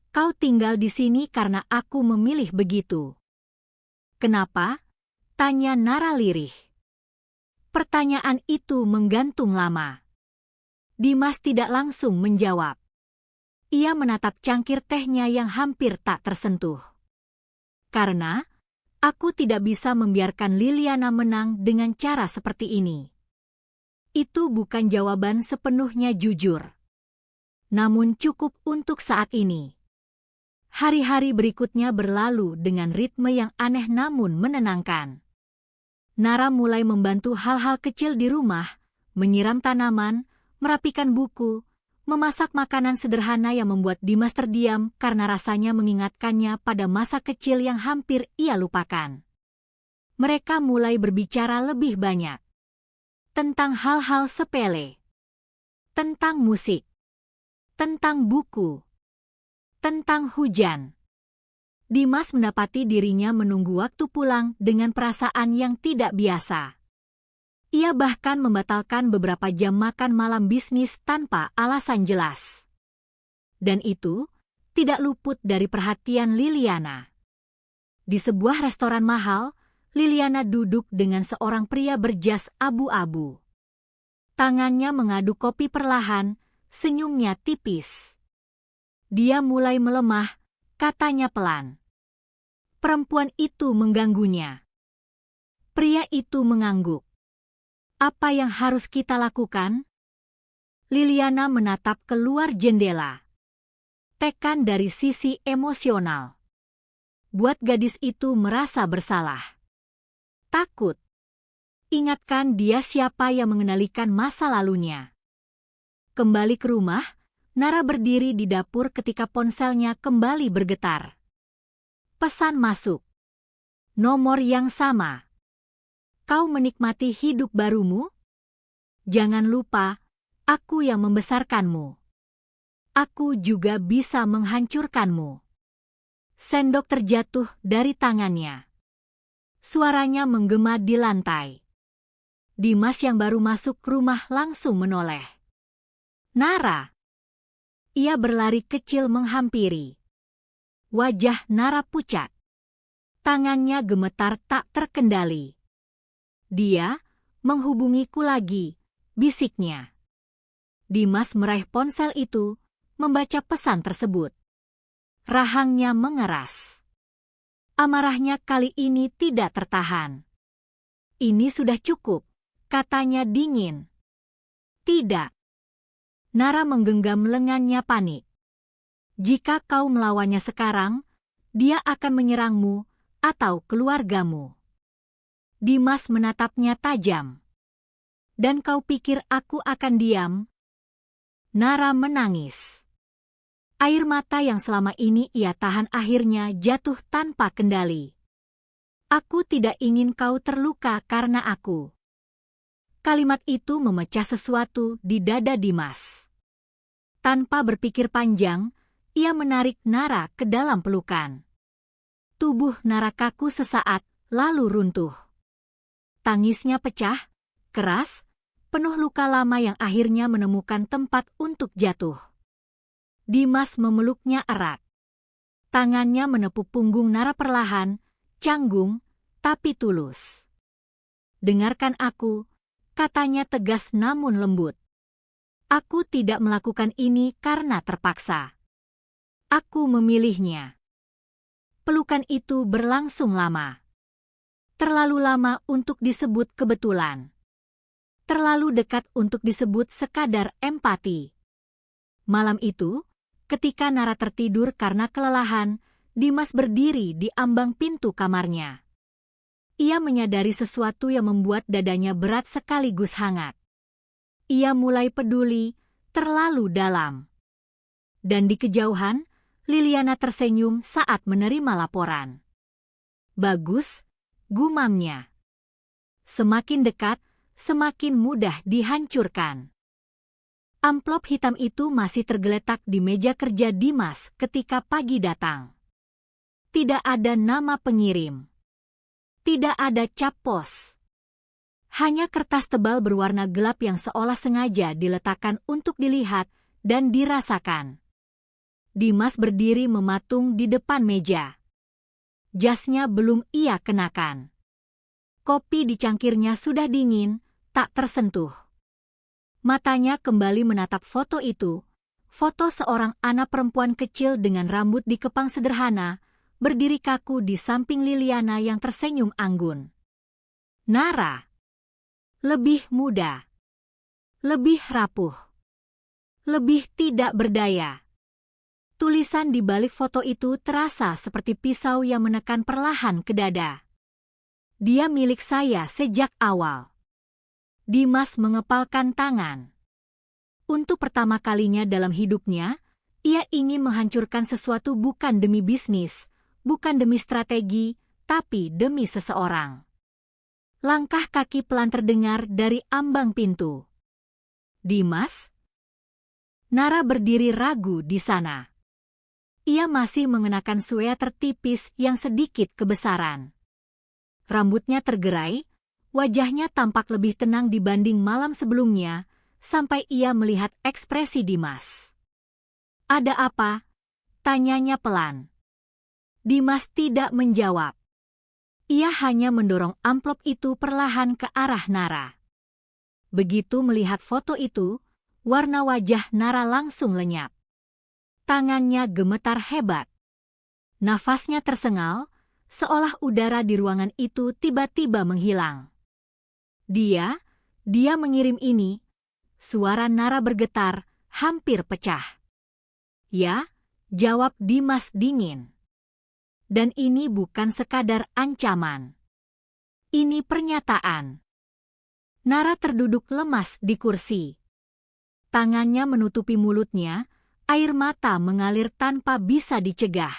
Kau tinggal di sini karena aku memilih begitu. Kenapa? Tanya Nara lirih. Pertanyaan itu menggantung lama. Dimas tidak langsung menjawab. Ia menatap cangkir tehnya yang hampir tak tersentuh. Karena aku tidak bisa membiarkan Liliana menang dengan cara seperti ini. Itu bukan jawaban sepenuhnya jujur. Namun cukup untuk saat ini. Hari-hari berikutnya berlalu dengan ritme yang aneh namun menenangkan. Nara mulai membantu hal-hal kecil di rumah, menyiram tanaman, merapikan buku, memasak makanan sederhana yang membuat Dimas terdiam karena rasanya mengingatkannya pada masa kecil yang hampir ia lupakan. Mereka mulai berbicara lebih banyak. Tentang hal-hal sepele. Tentang musik. Tentang buku. Tentang hujan. Dimas mendapati dirinya menunggu waktu pulang dengan perasaan yang tidak biasa. Ia bahkan membatalkan beberapa jam makan malam bisnis tanpa alasan jelas. Dan itu tidak luput dari perhatian Liliana. Di sebuah restoran mahal, Liliana duduk dengan seorang pria berjas abu-abu. Tangannya mengaduk kopi perlahan, senyumnya tipis. Dia mulai melemah, katanya pelan. Perempuan itu mengganggunya. Pria itu mengangguk. Apa yang harus kita lakukan? Liliana menatap keluar jendela. Tekan dari sisi emosional. Buat gadis itu merasa bersalah. Takut. Ingatkan dia siapa yang mengendalikan masa lalunya. Kembali ke rumah, Nara berdiri di dapur ketika ponselnya kembali bergetar. Pesan masuk. Nomor yang sama. Kau menikmati hidup barumu? Jangan lupa, aku yang membesarkanmu. Aku juga bisa menghancurkanmu. Sendok terjatuh dari tangannya. Suaranya menggema di lantai. Dimas yang baru masuk rumah langsung menoleh. Nara. Ia berlari kecil menghampiri. Wajah Nara pucat. Tangannya gemetar tak terkendali. Dia menghubungiku lagi, bisiknya. Dimas meraih ponsel itu, membaca pesan tersebut. Rahangnya mengeras. Amarahnya kali ini tidak tertahan. Ini sudah cukup, katanya dingin. Tidak. Nara menggenggam lengannya panik. Jika kau melawannya sekarang, dia akan menyerangmu atau keluargamu. Dimas menatapnya tajam. Dan kau pikir aku akan diam? Nara menangis. Air mata yang selama ini ia tahan akhirnya jatuh tanpa kendali. Aku tidak ingin kau terluka karena aku. Kalimat itu memecah sesuatu di dada Dimas. Tanpa berpikir panjang, ia menarik Nara ke dalam pelukan. Tubuh Nara kaku sesaat, lalu runtuh. Tangisnya pecah, keras, penuh luka lama yang akhirnya menemukan tempat untuk jatuh. Dimas memeluknya erat. Tangannya menepuk punggung Nara perlahan, canggung, tapi tulus. Dengarkan aku, Katanya tegas namun lembut. Aku tidak melakukan ini karena terpaksa. Aku memilihnya. Pelukan itu berlangsung lama. Terlalu lama untuk disebut kebetulan. Terlalu dekat untuk disebut sekadar empati. Malam itu, ketika Nara tertidur karena kelelahan, Dimas berdiri di ambang pintu kamarnya. Ia menyadari sesuatu yang membuat dadanya berat sekaligus hangat. Ia mulai peduli, terlalu dalam. Dan di kejauhan, Liliana tersenyum saat menerima laporan. Bagus, gumamnya. Semakin dekat, semakin mudah dihancurkan. Amplop hitam itu masih tergeletak di meja kerja Dimas ketika pagi datang. Tidak ada nama pengirim. Tidak ada cap pos. Hanya kertas tebal berwarna gelap yang seolah sengaja diletakkan untuk dilihat dan dirasakan. Dimas berdiri mematung di depan meja. Jasnya belum ia kenakan. Kopi di cangkirnya sudah dingin, tak tersentuh. Matanya kembali menatap foto itu, foto seorang anak perempuan kecil dengan rambut dikepang sederhana, berdiri kaku di samping Liliana yang tersenyum anggun. Nara. Lebih muda. Lebih rapuh. Lebih tidak berdaya. Tulisan di balik foto itu terasa seperti pisau yang menekan perlahan ke dada. Dia milik saya sejak awal. Dimas mengepalkan tangan. Untuk pertama kalinya dalam hidupnya, ia ingin menghancurkan sesuatu bukan demi bisnis, bukan demi strategi, tapi demi seseorang. Langkah kaki pelan terdengar dari ambang pintu. Dimas? Nara berdiri ragu di sana. Ia masih mengenakan sweater tipis yang sedikit kebesaran. Rambutnya tergerai, wajahnya tampak lebih tenang dibanding malam sebelumnya, sampai ia melihat ekspresi Dimas. Ada apa? Tanyanya pelan. Dimas tidak menjawab. Ia hanya mendorong amplop itu perlahan ke arah Nara. Begitu melihat foto itu, warna wajah Nara langsung lenyap. Tangannya gemetar hebat. Nafasnya tersengal, seolah udara di ruangan itu tiba-tiba menghilang. Dia mengirim ini. Suara Nara bergetar, hampir pecah. Ya, jawab Dimas dingin. Dan ini bukan sekadar ancaman. Ini pernyataan. Nara terduduk lemas di kursi. Tangannya menutupi mulutnya, air mata mengalir tanpa bisa dicegah.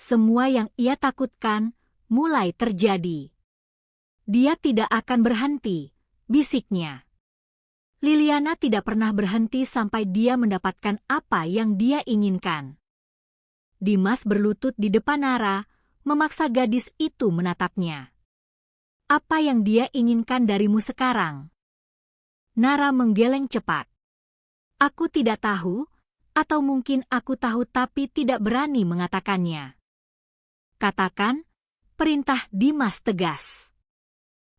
Semua yang ia takutkan mulai terjadi. Dia tidak akan berhenti, bisiknya. Liliana tidak pernah berhenti sampai dia mendapatkan apa yang dia inginkan. Dimas berlutut di depan Nara, memaksa gadis itu menatapnya. Apa yang dia inginkan darimu sekarang? Nara menggeleng cepat. Aku tidak tahu, atau mungkin aku tahu tapi tidak berani mengatakannya. Katakan, perintah Dimas tegas.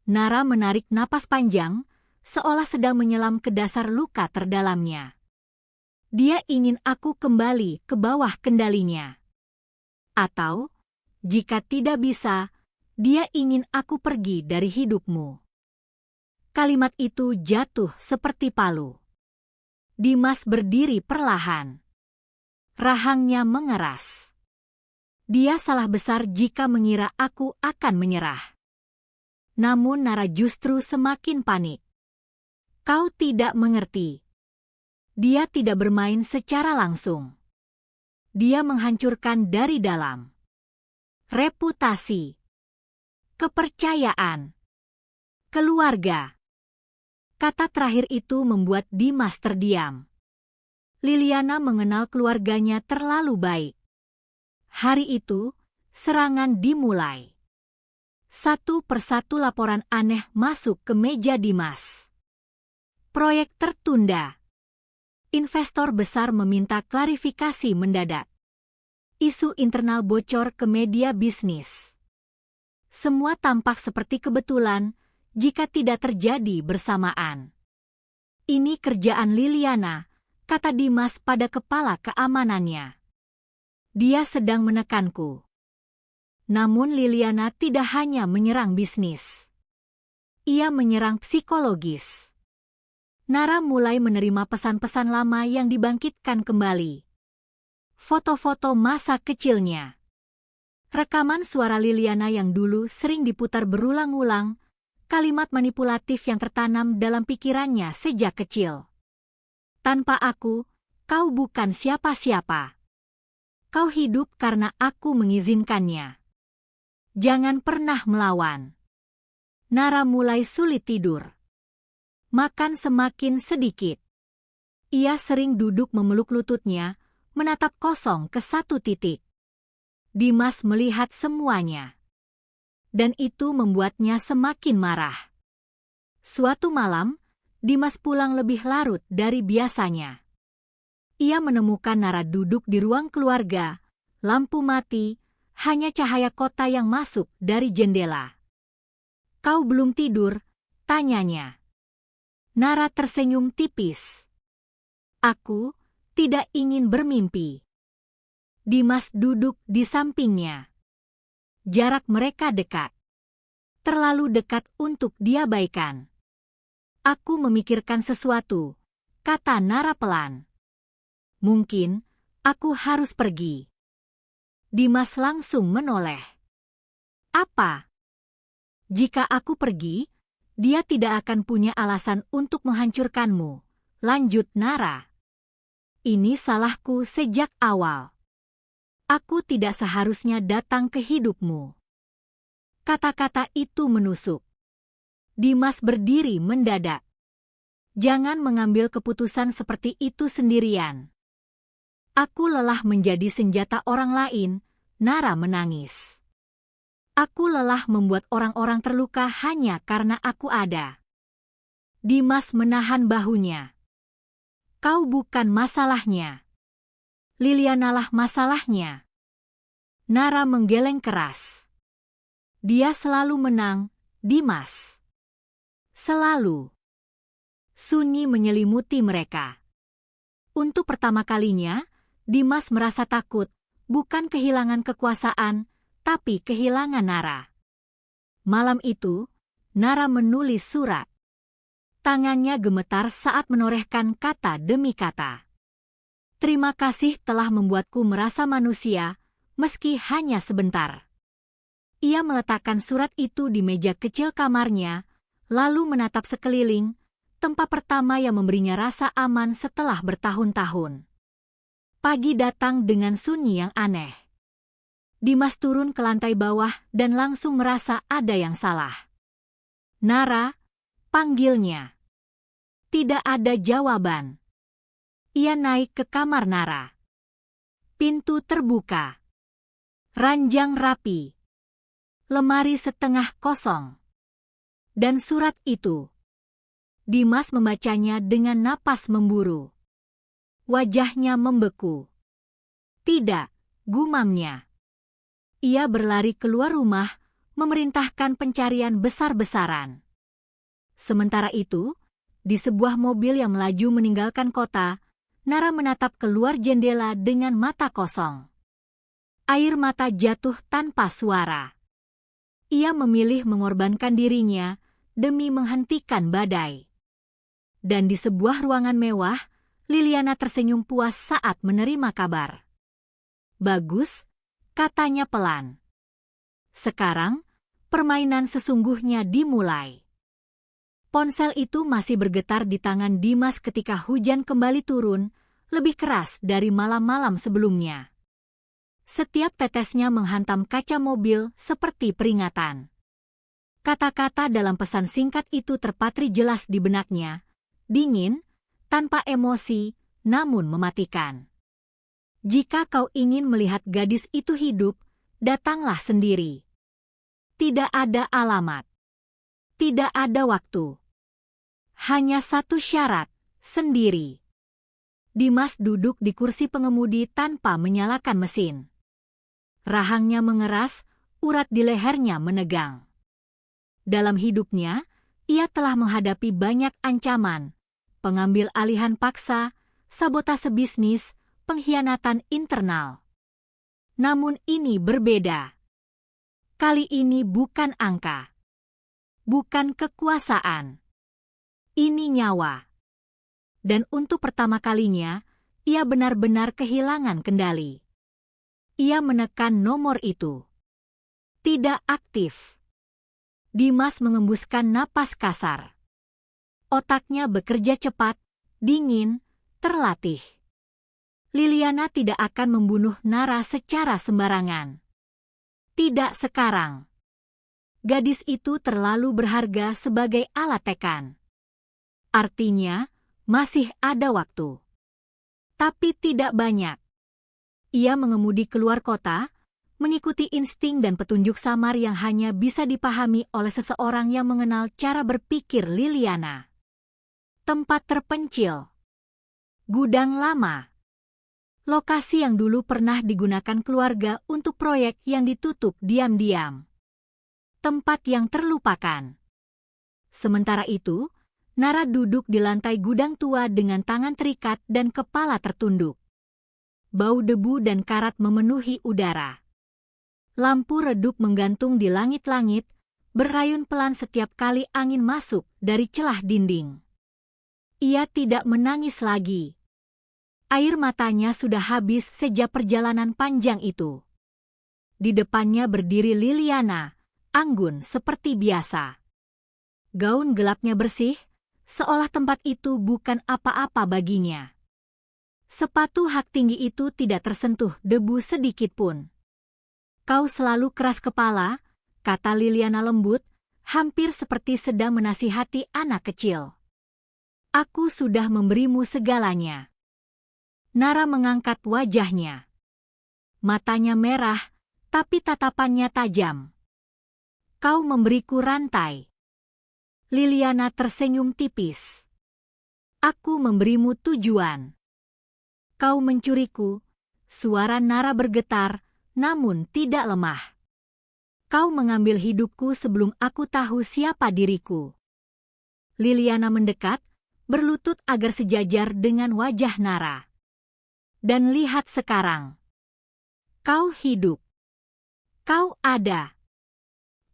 Nara menarik napas panjang, seolah sedang menyelam ke dasar luka terdalamnya. Dia ingin aku kembali ke bawah kendalinya. Atau, jika tidak bisa, dia ingin aku pergi dari hidupmu. Kalimat itu jatuh seperti palu. Dimas berdiri perlahan. Rahangnya mengeras. Dia salah besar jika mengira aku akan menyerah. Namun Nara justru semakin panik. Kau tidak mengerti. Dia tidak bermain secara langsung. Dia menghancurkan dari dalam. Reputasi. Kepercayaan. Keluarga. Kata terakhir itu membuat Dimas terdiam. Liliana mengenal keluarganya terlalu baik. Hari itu, serangan dimulai. Satu persatu laporan aneh masuk ke meja Dimas. Proyek tertunda. Investor besar meminta klarifikasi mendadak. Isu internal bocor ke media bisnis. Semua tampak seperti kebetulan, jika tidak terjadi bersamaan. Ini kerjaan Liliana, kata Dimas pada kepala keamanannya. Dia sedang menekanku. Namun Liliana tidak hanya menyerang bisnis. Ia menyerang psikologis. Nara mulai menerima pesan-pesan lama yang dibangkitkan kembali. Foto-foto masa kecilnya. Rekaman suara Liliana yang dulu sering diputar berulang-ulang, kalimat manipulatif yang tertanam dalam pikirannya sejak kecil. Tanpa aku, kau bukan siapa-siapa. Kau hidup karena aku mengizinkannya. Jangan pernah melawan. Nara mulai sulit tidur. Makan semakin sedikit. Ia sering duduk memeluk lututnya, menatap kosong ke satu titik. Dimas melihat semuanya. Dan itu membuatnya semakin marah. Suatu malam, Dimas pulang lebih larut dari biasanya. Ia menemukan Nara duduk di ruang keluarga, lampu mati, hanya cahaya kota yang masuk dari jendela. Kau belum tidur? Tanyanya. Nara tersenyum tipis. Aku tidak ingin bermimpi. Dimas duduk di sampingnya. Jarak mereka dekat. Terlalu dekat untuk diabaikan. Aku memikirkan sesuatu, kata Nara pelan. Mungkin aku harus pergi. Dimas langsung menoleh. Apa? Jika aku pergi, dia tidak akan punya alasan untuk menghancurkanmu, lanjut Nara. Ini salahku sejak awal. Aku tidak seharusnya datang ke hidupmu. Kata-kata itu menusuk. Dimas berdiri mendadak. Jangan mengambil keputusan seperti itu sendirian. Aku lelah menjadi senjata orang lain, Nara menangis. Aku lelah membuat orang-orang terluka hanya karena aku ada. Dimas menahan bahunya. Kau bukan masalahnya. Lilianalah masalahnya. Nara menggeleng keras. Dia selalu menang, Dimas. Selalu. Sunyi menyelimuti mereka. Untuk pertama kalinya, Dimas merasa takut, bukan kehilangan kekuasaan, tapi kehilangan Nara. Malam itu, Nara menulis surat. Tangannya gemetar saat menorehkan kata demi kata. Terima kasih telah membuatku merasa manusia, meski hanya sebentar. Ia meletakkan surat itu di meja kecil kamarnya, lalu menatap sekeliling, tempat pertama yang memberinya rasa aman setelah bertahun-tahun. Pagi datang dengan sunyi yang aneh. Dimas turun ke lantai bawah dan langsung merasa ada yang salah. Nara, panggilnya. Tidak ada jawaban. Ia naik ke kamar Nara. Pintu terbuka. Ranjang rapi. Lemari setengah kosong. Dan surat itu. Dimas membacanya dengan napas memburu. Wajahnya membeku. Tidak, gumamnya. Ia berlari keluar rumah, memerintahkan pencarian besar-besaran. Sementara itu, di sebuah mobil yang melaju meninggalkan kota, Nara menatap keluar jendela dengan mata kosong. Air mata jatuh tanpa suara. Ia memilih mengorbankan dirinya demi menghentikan badai. Dan di sebuah ruangan mewah, Liliana tersenyum puas saat menerima kabar. Bagus, katanya pelan. Sekarang, permainan sesungguhnya dimulai. Ponsel itu masih bergetar di tangan Dimas ketika hujan kembali turun, lebih keras dari malam-malam sebelumnya. Setiap tetesnya menghantam kaca mobil seperti peringatan. Kata-kata dalam pesan singkat itu terpatri jelas di benaknya, dingin, tanpa emosi, namun mematikan. Jika kau ingin melihat gadis itu hidup, datanglah sendiri. Tidak ada alamat. Tidak ada waktu. Hanya satu syarat, sendiri. Dimas duduk di kursi pengemudi tanpa menyalakan mesin. Rahangnya mengeras, urat di lehernya menegang. Dalam hidupnya, Ia telah menghadapi banyak ancaman, pengambil alihan paksa, sabotase bisnis, pengkhianatan internal. Namun ini berbeda. Kali ini bukan angka. Bukan kekuasaan. Ini nyawa. Dan untuk pertama kalinya, ia benar-benar kehilangan kendali. Ia menekan nomor itu. Tidak aktif. Dimas mengembuskan napas kasar. Otaknya bekerja cepat, dingin, terlatih. Liliana tidak akan membunuh Nara secara sembarangan. Tidak sekarang. Gadis itu terlalu berharga sebagai alat tekan. Artinya, masih ada waktu. Tapi tidak banyak. Ia mengemudi keluar kota, mengikuti insting dan petunjuk samar yang hanya bisa dipahami oleh seseorang yang mengenal cara berpikir Liliana. Tempat terpencil. Gudang lama. Lokasi yang dulu pernah digunakan keluarga untuk proyek yang ditutup diam-diam. Tempat yang terlupakan. Sementara itu, Nara duduk di lantai gudang tua dengan tangan terikat dan kepala tertunduk. Bau debu dan karat memenuhi udara. Lampu redup menggantung di langit-langit, berayun pelan setiap kali angin masuk dari celah dinding. Ia tidak menangis lagi. Air matanya sudah habis sejak perjalanan panjang itu. Di depannya berdiri Liliana, anggun seperti biasa. Gaun gelapnya bersih, seolah tempat itu bukan apa-apa baginya. Sepatu hak tinggi itu tidak tersentuh debu sedikit pun. Kau selalu keras kepala, kata Liliana lembut, hampir seperti sedang menasihati anak kecil. Aku sudah memberimu segalanya. Nara mengangkat wajahnya. Matanya merah, tapi tatapannya tajam. Kau memberiku rantai. Liliana tersenyum tipis. Aku memberimu tujuan. Kau mencuriku. Suara Nara bergetar, namun tidak lemah. Kau mengambil hidupku sebelum aku tahu siapa diriku. Liliana mendekat, berlutut agar sejajar dengan wajah Nara. Dan lihat sekarang. Kau hidup. Kau ada.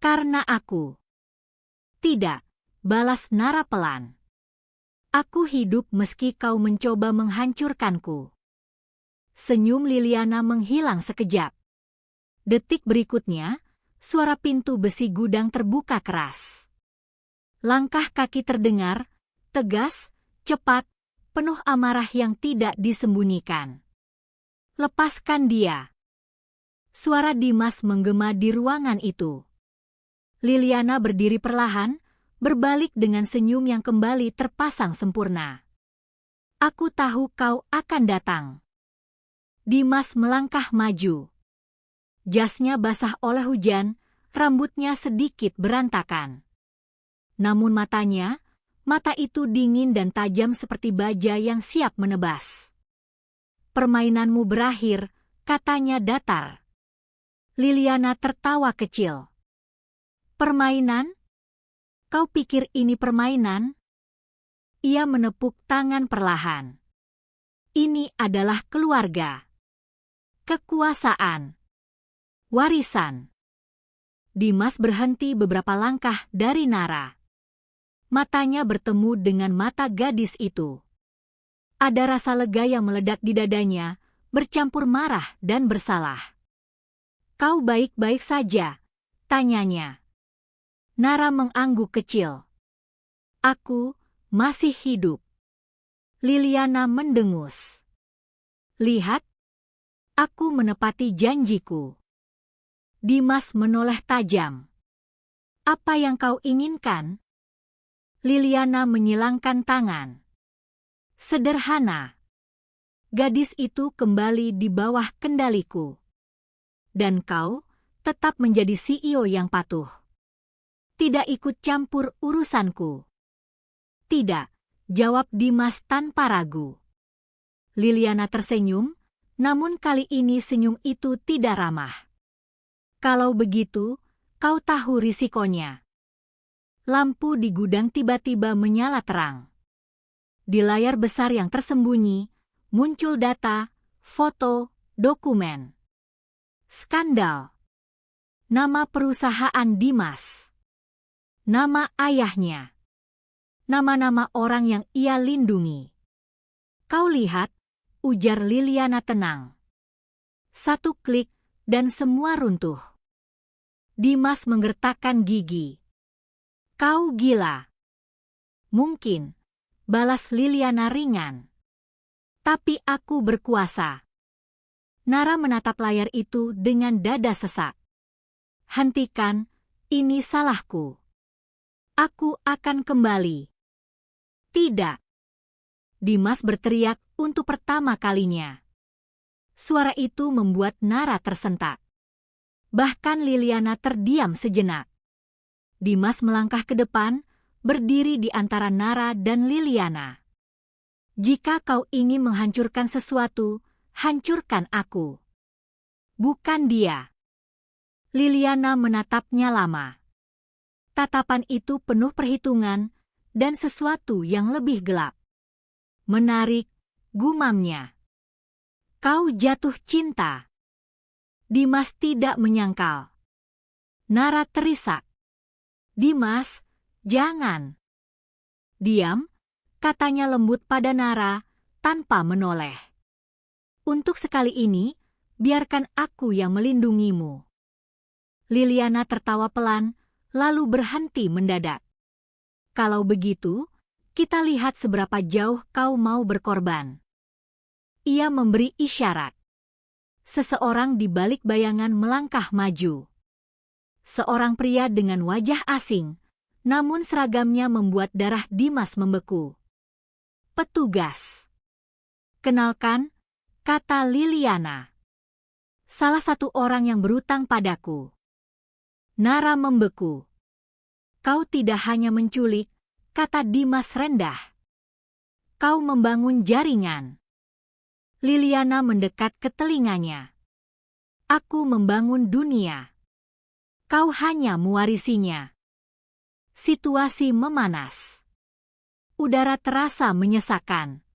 Karena aku. Tidak, balas Nara pelan. Aku hidup meski kau mencoba menghancurkanku. Senyum Liliana menghilang sekejap. Detik berikutnya, suara pintu besi gudang terbuka keras. Langkah kaki terdengar, tegas, cepat, penuh amarah yang tidak disembunyikan. Lepaskan dia. Suara Dimas menggema di ruangan itu. Liliana berdiri perlahan, berbalik dengan senyum yang kembali terpasang sempurna. Aku tahu kau akan datang. Dimas melangkah maju. Jasnya basah oleh hujan, rambutnya sedikit berantakan. Namun mata itu dingin dan tajam seperti baja yang siap menebas. Permainanmu berakhir, katanya datar. Liliana tertawa kecil. Permainan? Kau pikir ini permainan? Ia menepuk tangan perlahan. Ini adalah keluarga. Kekuasaan. Warisan. Dimas berhenti beberapa langkah dari Nara. Matanya bertemu dengan mata gadis itu. Ada rasa lega yang meledak di dadanya, bercampur marah dan bersalah. Kau baik-baik saja? Tanyanya. Nara mengangguk kecil. Aku masih hidup. Liliana mendengus. Lihat, aku menepati janjiku. Dimas menoleh tajam. Apa yang kau inginkan? Liliana menyilangkan tangan. Sederhana. Gadis itu kembali di bawah kendaliku. Dan kau tetap menjadi CEO yang patuh. Tidak ikut campur urusanku. Tidak, jawab Dimas tanpa ragu. Liliana tersenyum, namun kali ini senyum itu tidak ramah. Kalau begitu, kau tahu risikonya. lampu di gudang tiba-tiba menyala terang. Di layar besar yang tersembunyi, muncul data, foto, dokumen. Skandal. Nama perusahaan Dimas. Nama ayahnya. Nama-nama orang yang ia lindungi. Kau lihat, ujar Liliana tenang. Satu klik, dan semua runtuh. Dimas menggertakkan gigi. Kau gila. Mungkin, balas Liliana ringan. Tapi aku berkuasa. Nara menatap layar itu dengan dada sesak. Hentikan, ini salahku. Aku akan kembali. Tidak. Dimas berteriak untuk pertama kalinya. Suara itu membuat Nara tersentak. Bahkan Liliana terdiam sejenak. Dimas melangkah ke depan, berdiri di antara Nara dan Liliana. Jika kau ingin menghancurkan sesuatu, hancurkan aku. Bukan dia. Liliana menatapnya lama. Tatapan itu penuh perhitungan dan sesuatu yang lebih gelap. Menarik, gumamnya. Kau jatuh cinta. Dimas tidak menyangkal. Nara terisak. Dimas, jangan. Diam, katanya lembut pada Nara tanpa menoleh. Untuk sekali ini, biarkan aku yang melindungimu. Liliana tertawa pelan, lalu berhenti mendadak. Kalau begitu, kita lihat seberapa jauh kau mau berkorban. Ia memberi isyarat. Seseorang di balik bayangan melangkah maju. Seorang pria dengan wajah asing, namun seragamnya membuat darah Dimas membeku. Petugas. Kenalkan, kata Liliana. Salah satu orang yang berutang padaku. Nara membeku. Kau tidak hanya menculik, kata Dimas rendah. Kau membangun jaringan. Liliana mendekat ke telinganya. Aku membangun dunia. Kau hanya mewarisinya. Situasi memanas. Udara terasa menyesakan.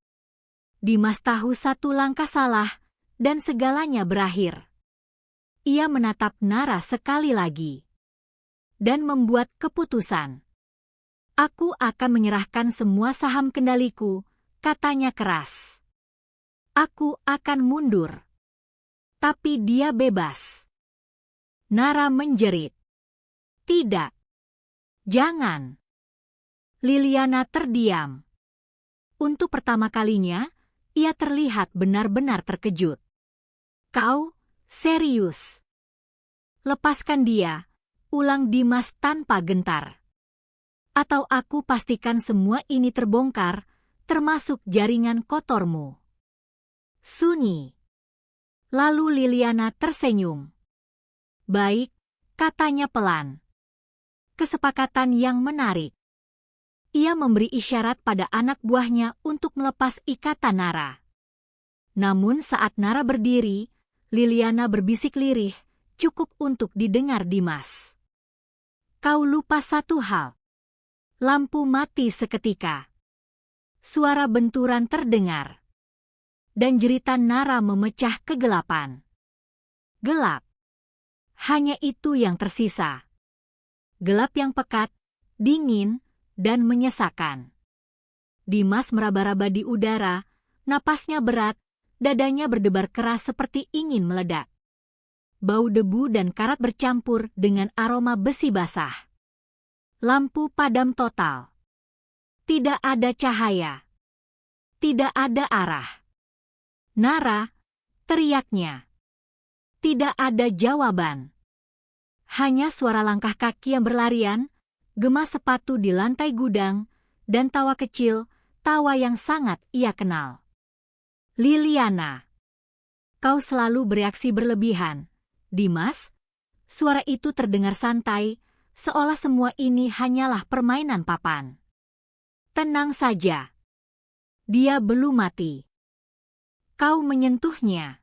Dimas tahu satu langkah salah, dan segalanya berakhir. Ia menatap Nara sekali lagi. Dan membuat keputusan. Aku akan menyerahkan semua saham kendaliku, katanya keras. Aku akan mundur. Tapi dia bebas. Nara menjerit. Tidak. Jangan. Liliana terdiam. Untuk pertama kalinya, ia terlihat benar-benar terkejut. Kau, serius? Lepaskan dia, ulang Dimas tanpa gentar. Atau aku pastikan semua ini terbongkar, termasuk jaringan kotormu. Sunyi. Lalu Liliana tersenyum. Baik, katanya pelan. Kesepakatan yang menarik. Ia memberi isyarat pada anak buahnya untuk melepas ikatan Nara. Namun saat Nara berdiri, Liliana berbisik lirih, cukup untuk didengar Dimas. Kau lupa satu hal. Lampu mati seketika. Suara benturan terdengar. Dan jeritan Nara memecah kegelapan. Gelap. Hanya itu yang tersisa. Gelap yang pekat, dingin, dan menyesakan. Dimas meraba-raba di udara, napasnya berat, dadanya berdebar keras seperti ingin meledak. Bau debu dan karat bercampur dengan aroma besi basah. Lampu padam total. Tidak ada cahaya. Tidak ada arah. Nara, teriaknya. Tidak ada jawaban. Hanya suara langkah kaki yang berlarian, gema sepatu di lantai gudang, dan tawa kecil, tawa yang sangat ia kenal. Liliana. Kau selalu bereaksi berlebihan. Dimas, suara itu terdengar santai, seolah semua ini hanyalah permainan papan. Tenang saja. Dia belum mati. Kau menyentuhnya.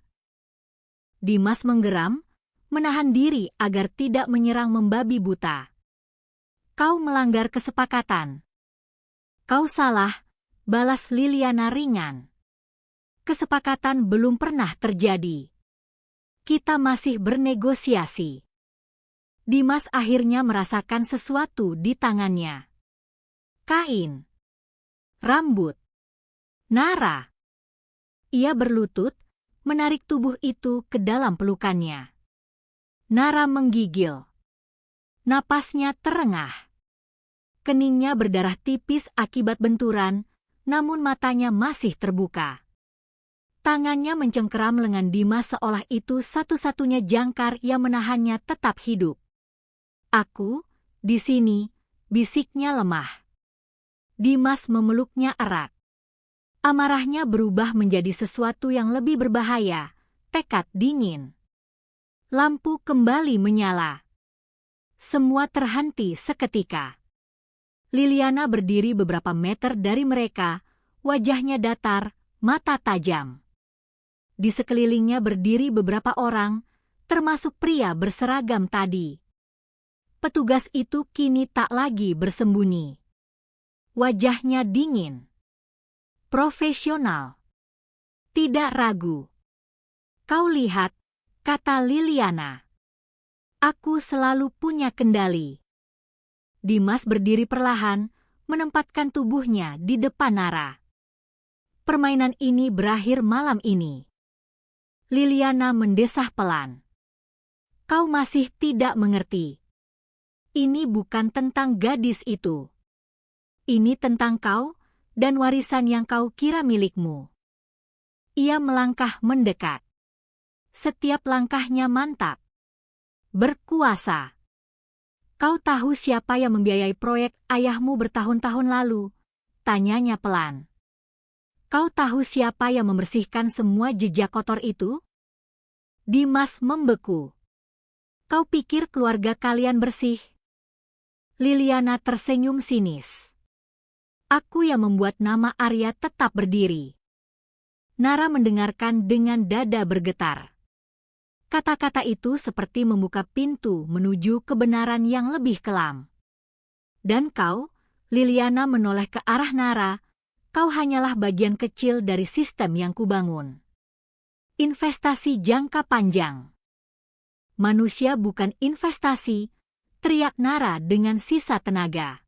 Dimas menggeram, menahan diri agar tidak menyerang membabi buta. Kau melanggar kesepakatan. Kau salah, balas Liliana ringan. Kesepakatan belum pernah terjadi. Kita masih bernegosiasi. Dimas akhirnya merasakan sesuatu di tangannya. Kain. Rambut. Nara. Ia berlutut, menarik tubuh itu ke dalam pelukannya. Nara menggigil. Napasnya terengah. Keningnya berdarah tipis akibat benturan, namun matanya masih terbuka. Tangannya mencengkeram lengan Dimas seolah itu satu-satunya jangkar yang menahannya tetap hidup. Aku, di sini, bisiknya lemah. Dimas memeluknya erat. Amarahnya berubah menjadi sesuatu yang lebih berbahaya, tekad dingin. Lampu kembali menyala. Semua terhenti seketika. Liliana berdiri beberapa meter dari mereka, wajahnya datar, mata tajam. Di sekelilingnya berdiri beberapa orang, termasuk pria berseragam tadi. Petugas itu kini tak lagi bersembunyi. Wajahnya dingin. Profesional. Tidak ragu. Kau lihat, kata Liliana. Aku selalu punya kendali. Dimas berdiri perlahan, menempatkan tubuhnya di depan Nara. Permainan ini berakhir malam ini. Liliana mendesah pelan. Kau masih tidak mengerti. Ini bukan tentang gadis itu. Ini tentang kau dan warisan yang kau kira milikmu. Ia melangkah mendekat. Setiap langkahnya mantap. Berkuasa. Kau tahu siapa yang membiayai proyek ayahmu bertahun-tahun lalu? Tanyanya pelan. Kau tahu siapa yang membersihkan semua jejak kotor itu? Dimas membeku. Kau pikir keluarga kalian bersih? Liliana tersenyum sinis. Aku yang membuat nama Arya tetap berdiri. Nara mendengarkan dengan dada bergetar. Kata-kata itu seperti membuka pintu menuju kebenaran yang lebih kelam. Dan kau, Liliana menoleh ke arah Nara, kau hanyalah bagian kecil dari sistem yang kubangun. Investasi jangka panjang. Manusia bukan investasi, teriak Nara dengan sisa tenaga.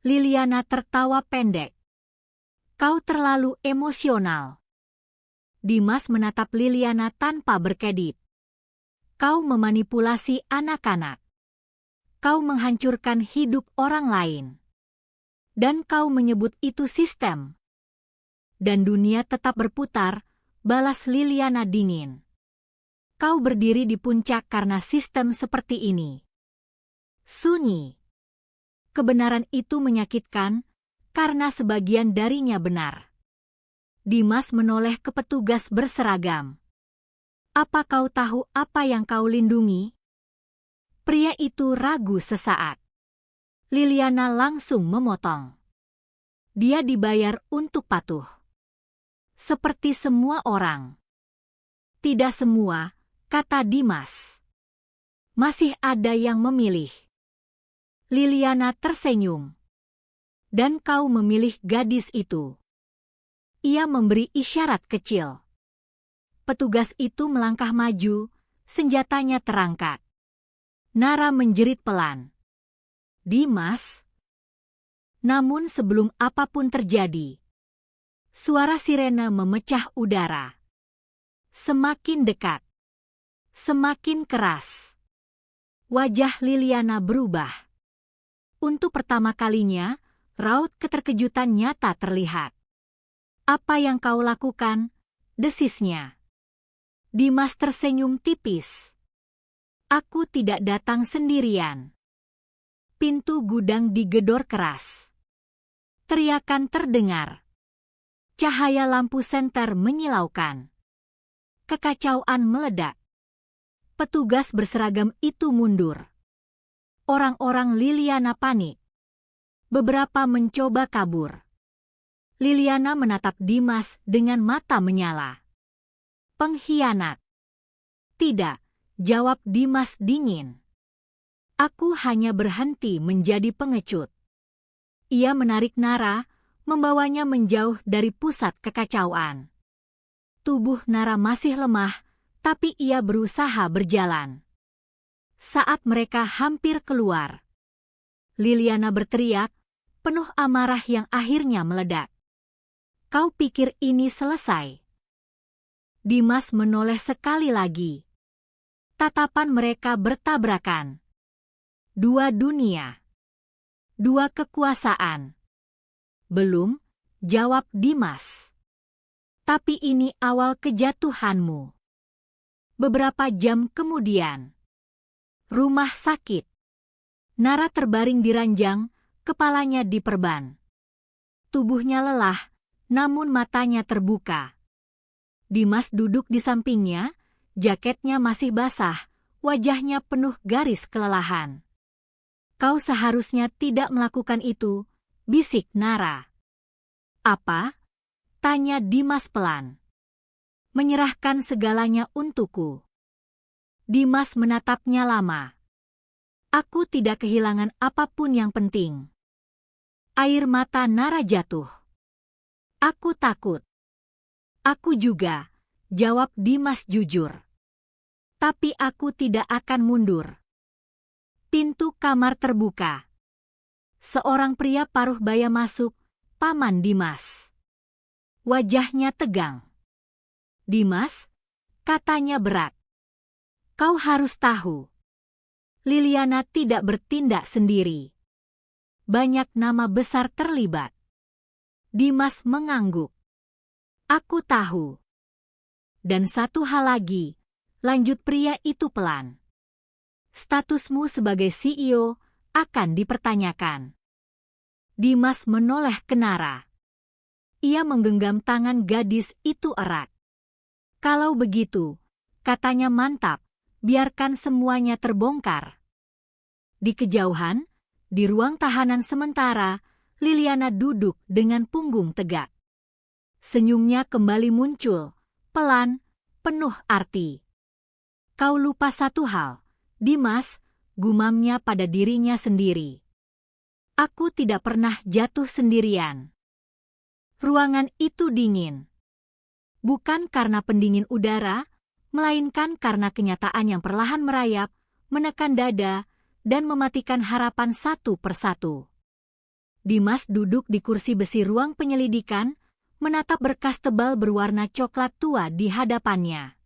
Liliana tertawa pendek. Kau terlalu emosional. Dimas menatap Liliana tanpa berkedip. Kau memanipulasi anak-anak. Kau menghancurkan hidup orang lain. Dan kau menyebut itu sistem. Dan dunia tetap berputar, balas Liliana dingin. Kau berdiri di puncak karena sistem seperti ini. Sunyi. Kebenaran itu menyakitkan, karena sebagian darinya benar. Dimas menoleh ke petugas berseragam. Apa kau tahu apa yang kau lindungi? Pria itu ragu sesaat. Liliana langsung memotong. Dia dibayar untuk patuh. Seperti semua orang. Tidak semua, kata Dimas. Masih ada yang memilih. Liliana tersenyum. Dan kau memilih gadis itu. Ia memberi isyarat kecil. Petugas itu melangkah maju, senjatanya terangkat. Nara menjerit pelan. Dimas? Namun sebelum apapun terjadi, suara sirene memecah udara. Semakin dekat. Semakin keras. Wajah Liliana berubah. Untuk pertama kalinya, raut keterkejutan nyata terlihat. Apa yang kau lakukan? Desisnya. Dimas tersenyum tipis. Aku tidak datang sendirian. Pintu gudang digedor keras. Teriakan terdengar. Cahaya lampu senter menyilaukan. Kekacauan meledak. Petugas berseragam itu mundur. Orang-orang Liliana panik. Beberapa mencoba kabur. Liliana menatap Dimas dengan mata menyala. Pengkhianat. Tidak, jawab Dimas dingin. Aku hanya berhenti menjadi pengecut. Ia menarik Nara, membawanya menjauh dari pusat kekacauan. Tubuh Nara masih lemah, tapi ia berusaha berjalan. Saat mereka hampir keluar, Liliana berteriak, penuh amarah yang akhirnya meledak. Kau pikir ini selesai? Dimas menoleh sekali lagi. Tatapan mereka bertabrakan. Dua dunia. Dua kekuasaan. Belum, jawab Dimas. Tapi ini awal kejatuhanmu. Beberapa jam kemudian. Rumah sakit. Nara terbaring di ranjang, kepalanya diperban. Tubuhnya lelah, namun matanya terbuka. Dimas duduk di sampingnya, jaketnya masih basah, wajahnya penuh garis kelelahan. Kau seharusnya tidak melakukan itu, bisik Nara. Apa? Tanya Dimas pelan. Menyerahkan segalanya untukku. Dimas menatapnya lama. Aku tidak kehilangan apapun yang penting. Air mata Nara jatuh. Aku takut. Aku juga, jawab Dimas jujur. Tapi aku tidak akan mundur. Pintu kamar terbuka. Seorang pria paruh baya masuk, Paman Dimas. Wajahnya tegang. Dimas, katanya berat. Kau harus tahu. Liliana tidak bertindak sendiri. Banyak nama besar terlibat. Dimas mengangguk. Aku tahu. Dan satu hal lagi, lanjut pria itu pelan. Statusmu sebagai CEO akan dipertanyakan. Dimas menoleh ke Nara. Ia menggenggam tangan gadis itu erat. Kalau begitu, katanya mantap, biarkan semuanya terbongkar. Di kejauhan, di ruang tahanan sementara, Liliana duduk dengan punggung tegak. Senyumnya kembali muncul, pelan, penuh arti. Kau lupa satu hal, Dimas, gumamnya pada dirinya sendiri. Aku tidak pernah jatuh sendirian. Ruangan itu dingin. Bukan karena pendingin udara, melainkan karena kenyataan yang perlahan merayap, menekan dada, dan mematikan harapan satu persatu. Dimas duduk di kursi besi ruang penyelidikan, menatap berkas tebal berwarna coklat tua di hadapannya.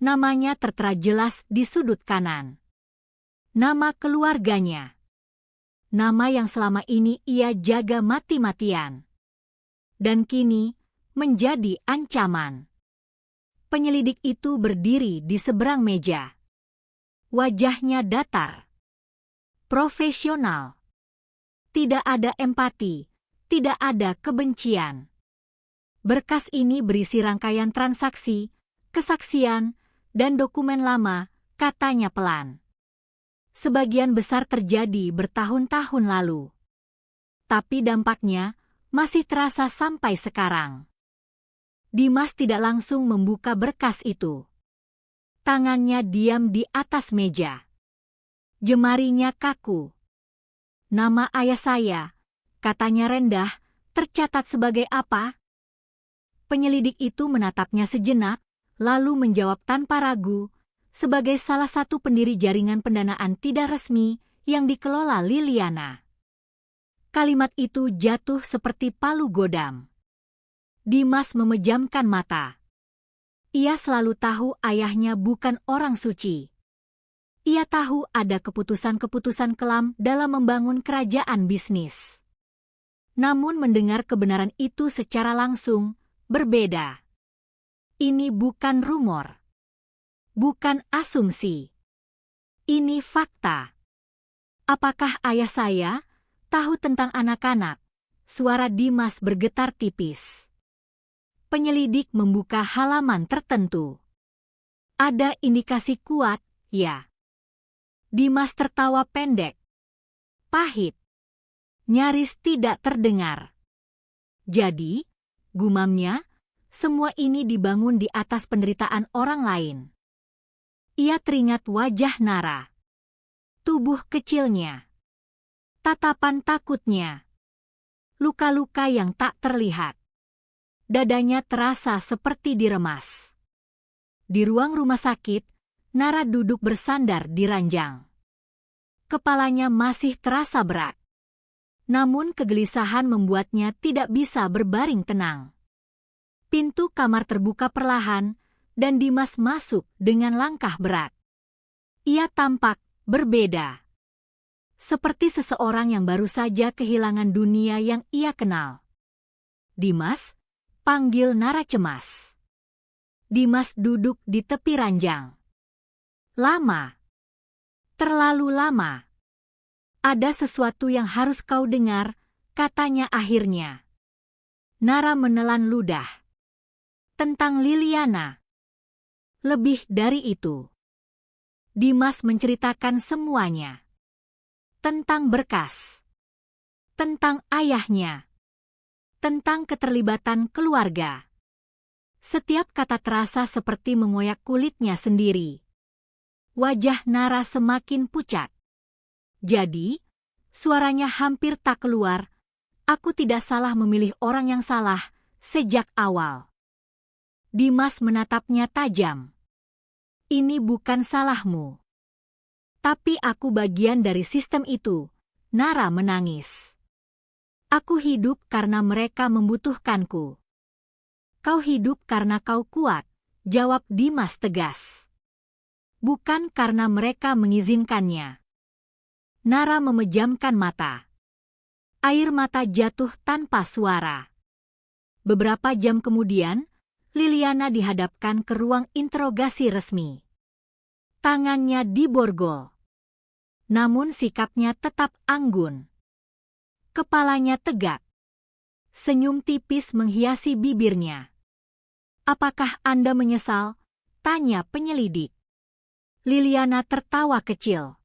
Namanya tertera jelas di sudut kanan. Nama keluarganya. Nama yang selama ini ia jaga mati-matian. Dan kini menjadi ancaman. Penyelidik itu berdiri di seberang meja. Wajahnya datar. Profesional. Tidak ada empati, tidak ada kebencian. Berkas ini berisi rangkaian transaksi, kesaksian, dan dokumen lama, katanya pelan. Sebagian besar terjadi bertahun-tahun lalu. Tapi dampaknya masih terasa sampai sekarang. Dimas tidak langsung membuka berkas itu. Tangannya diam di atas meja. Jemarinya kaku. Nama ayah saya, katanya rendah, tercatat sebagai apa? Penyelidik itu menatapnya sejenak, lalu menjawab tanpa ragu, sebagai salah satu pendiri jaringan pendanaan tidak resmi yang dikelola Liliana. Kalimat itu jatuh seperti palu godam. Dimas memejamkan mata. Ia selalu tahu ayahnya bukan orang suci. Ia tahu ada keputusan-keputusan kelam dalam membangun kerajaan bisnis. Namun mendengar kebenaran itu secara langsung, berbeda. Ini bukan rumor. Bukan asumsi. Ini fakta. Apakah ayah saya tahu tentang anak-anak? Suara Dimas bergetar tipis. Penyelidik membuka halaman tertentu. Ada indikasi kuat, ya. Dimas tertawa pendek. Pahit. Nyaris tidak terdengar. Jadi, gumamnya, semua ini dibangun di atas penderitaan orang lain. Ia teringat wajah Nara. tubuh kecilnya, tatapan takutnya, luka-luka yang tak terlihat. Dadanya terasa seperti diremas. Di ruang rumah sakit, Nara duduk bersandar di ranjang. Kepalanya masih terasa berat. Namun kegelisahan membuatnya tidak bisa berbaring tenang. Pintu kamar terbuka perlahan, dan Dimas masuk dengan langkah berat. Ia tampak berbeda. Seperti seseorang yang baru saja kehilangan dunia yang ia kenal. "Dimas," panggil Nara cemas. Dimas duduk di tepi ranjang. "Lama. Terlalu lama. Ada sesuatu yang harus kau dengar," katanya akhirnya. Nara menelan ludah. "Tentang Liliana." "Lebih dari itu." Dimas menceritakan semuanya. Tentang berkas. Tentang ayahnya. Tentang keterlibatan keluarga. Setiap kata terasa seperti mengoyak kulitnya sendiri. Wajah Nara semakin pucat. "Jadi," suaranya hampir tak keluar, "aku tidak salah memilih orang yang salah sejak awal." Dimas menatapnya tajam. "Ini bukan salahmu. Tapi aku bagian dari sistem itu." Nara menangis. "Aku hidup karena mereka membutuhkanku." "Kau hidup karena kau kuat," jawab Dimas tegas. "Bukan karena mereka mengizinkannya." Nara memejamkan mata. Air mata jatuh tanpa suara. Beberapa jam kemudian, Liliana dihadapkan ke ruang interogasi resmi. Tangannya diborgol. Namun sikapnya tetap anggun. Kepalanya tegak. Senyum tipis menghiasi bibirnya. "Apakah Anda menyesal?" tanya penyelidik. Liliana tertawa kecil.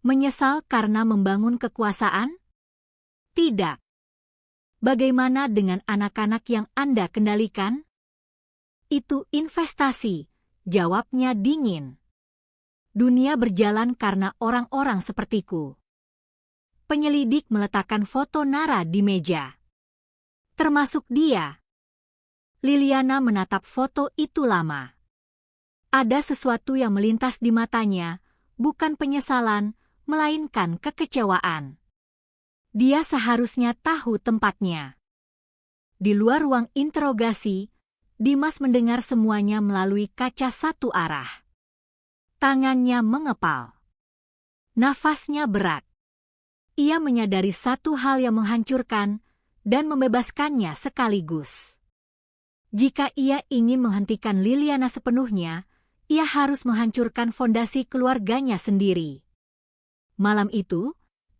"Menyesal karena membangun kekuasaan? Tidak. Bagaimana dengan anak-anak yang Anda kendalikan?" "Itu investasi," jawabnya dingin. "Dunia berjalan karena orang-orang sepertiku." Penyelidik meletakkan foto Nara di meja. "Termasuk dia." Liliana menatap foto itu lama. Ada sesuatu yang melintas di matanya, bukan penyesalan, melainkan kekecewaan. Dia seharusnya tahu tempatnya. Di luar ruang interogasi, Dimas mendengar semuanya melalui kaca satu arah. Tangannya mengepal. Nafasnya berat. Ia menyadari satu hal yang menghancurkan dan membebaskannya sekaligus. Jika ia ingin menghentikan Liliana sepenuhnya, ia harus menghancurkan fondasi keluarganya sendiri. Malam itu,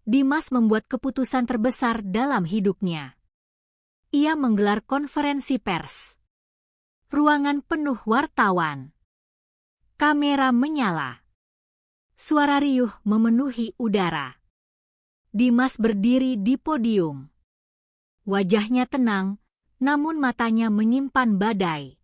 Dimas membuat keputusan terbesar dalam hidupnya. Ia menggelar konferensi pers. Ruangan penuh wartawan. Kamera menyala. Suara riuh memenuhi udara. Dimas berdiri di podium. Wajahnya tenang, namun matanya menyimpan badai.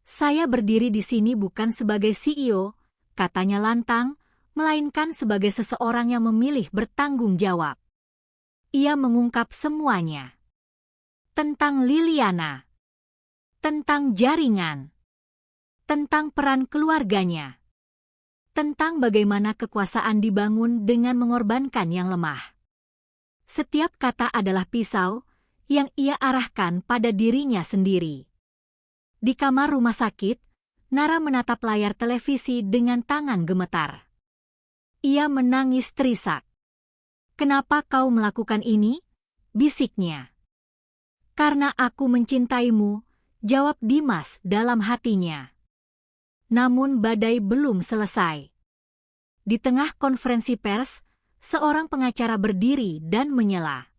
"Saya berdiri di sini bukan sebagai CEO," katanya lantang, melainkan sebagai seseorang yang memilih bertanggung jawab. Ia mengungkap semuanya. Tentang Liliana. Tentang jaringan. Tentang peran keluarganya. Tentang bagaimana kekuasaan dibangun dengan mengorbankan yang lemah. Setiap kata adalah pisau yang ia arahkan pada dirinya sendiri. Di kamar rumah sakit, Nara menatap layar televisi dengan tangan gemetar. Ia menangis terisak. "Kenapa kau melakukan ini?" bisiknya. "Karena aku mencintaimu," jawab Dimas dalam hatinya. Namun badai belum selesai. Di tengah konferensi pers, seorang pengacara berdiri dan menyela.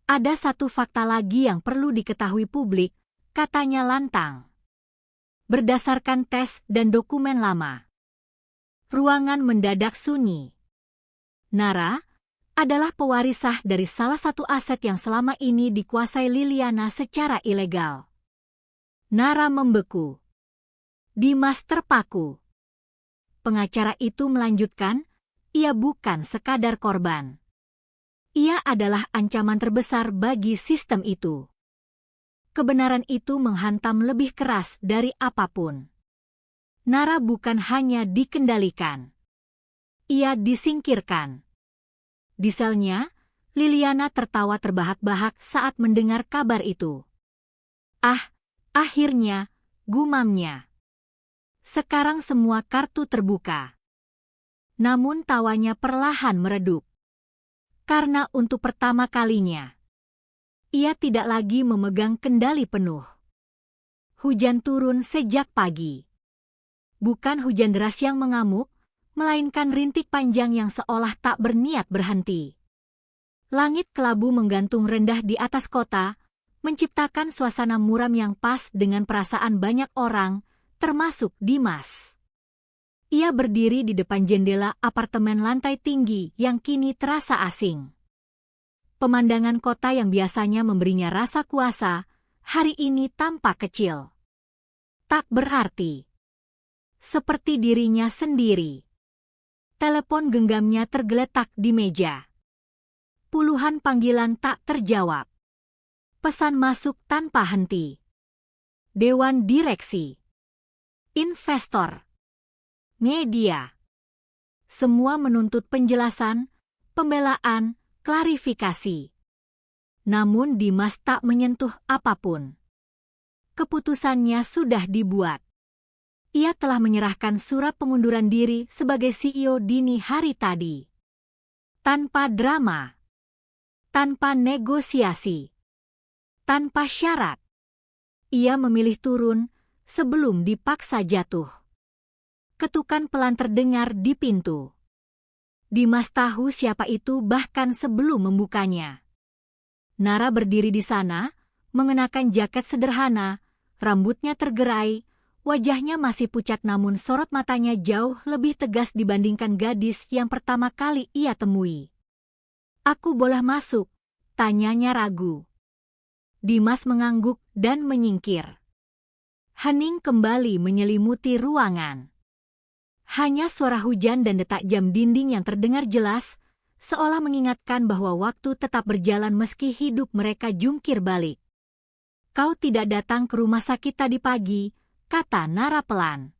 "Ada satu fakta lagi yang perlu diketahui publik," katanya lantang. Berdasarkan tes dan dokumen lama. Ruangan mendadak sunyi. Nara adalah pewaris sah dari salah satu aset yang selama ini dikuasai Liliana secara ilegal. Nara membeku. Dimas terpaku. Pengacara itu melanjutkan, ia bukan sekadar korban. Ia adalah ancaman terbesar bagi sistem itu. Kebenaran itu menghantam lebih keras dari apapun. Nara bukan hanya dikendalikan. Ia disingkirkan. Di selnya, Liliana tertawa terbahak-bahak saat mendengar kabar itu. Akhirnya, gumamnya. Sekarang semua kartu terbuka. Namun tawanya perlahan meredup. Karena untuk pertama kalinya, ia tidak lagi memegang kendali penuh. Hujan turun sejak pagi. Bukan hujan deras yang mengamuk, melainkan rintik panjang yang seolah tak berniat berhenti. Langit kelabu menggantung rendah di atas kota, menciptakan suasana muram yang pas dengan perasaan banyak orang, termasuk Dimas. Ia berdiri di depan jendela apartemen lantai tinggi yang kini terasa asing. Pemandangan kota yang biasanya memberinya rasa kuasa, hari ini tampak kecil. Tak berarti. Seperti dirinya sendiri. Telepon genggamnya tergeletak di meja. Puluhan panggilan tak terjawab. Pesan masuk tanpa henti. Dewan direksi. Investor. Media. Semua menuntut penjelasan, pembelaan, klarifikasi. Namun Dimas tak menyentuh apapun. Keputusannya sudah dibuat. Ia telah menyerahkan surat pengunduran diri sebagai CEO dini hari tadi. Tanpa drama. Tanpa negosiasi. Tanpa syarat. Ia memilih turun sebelum dipaksa jatuh. Ketukan pelan terdengar di pintu. Dimas tahu siapa itu bahkan sebelum membukanya. Nara berdiri di sana, mengenakan jaket sederhana, rambutnya tergerai, wajahnya masih pucat namun sorot matanya jauh lebih tegas dibandingkan gadis yang pertama kali ia temui. "Aku boleh masuk?" tanyanya ragu. Dimas mengangguk dan menyingkir. Hening kembali menyelimuti ruangan. Hanya suara hujan dan detak jam dinding yang terdengar jelas, seolah mengingatkan bahwa waktu tetap berjalan meski hidup mereka jungkir balik. "Kau tidak datang ke rumah sakit tadi pagi," kata Nara pelan.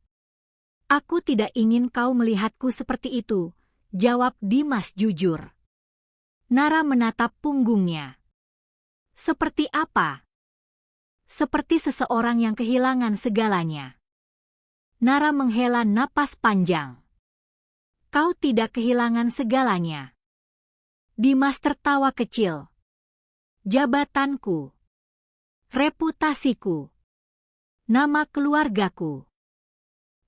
"Aku tidak ingin kau melihatku seperti itu," jawab Dimas jujur. Nara menatap punggungnya. "Seperti apa?" "Seperti seseorang yang kehilangan segalanya." Nara menghela napas panjang. "Kau tidak kehilangan segalanya." Dimas tertawa kecil. "Jabatanku. Reputasiku. Nama keluargaku."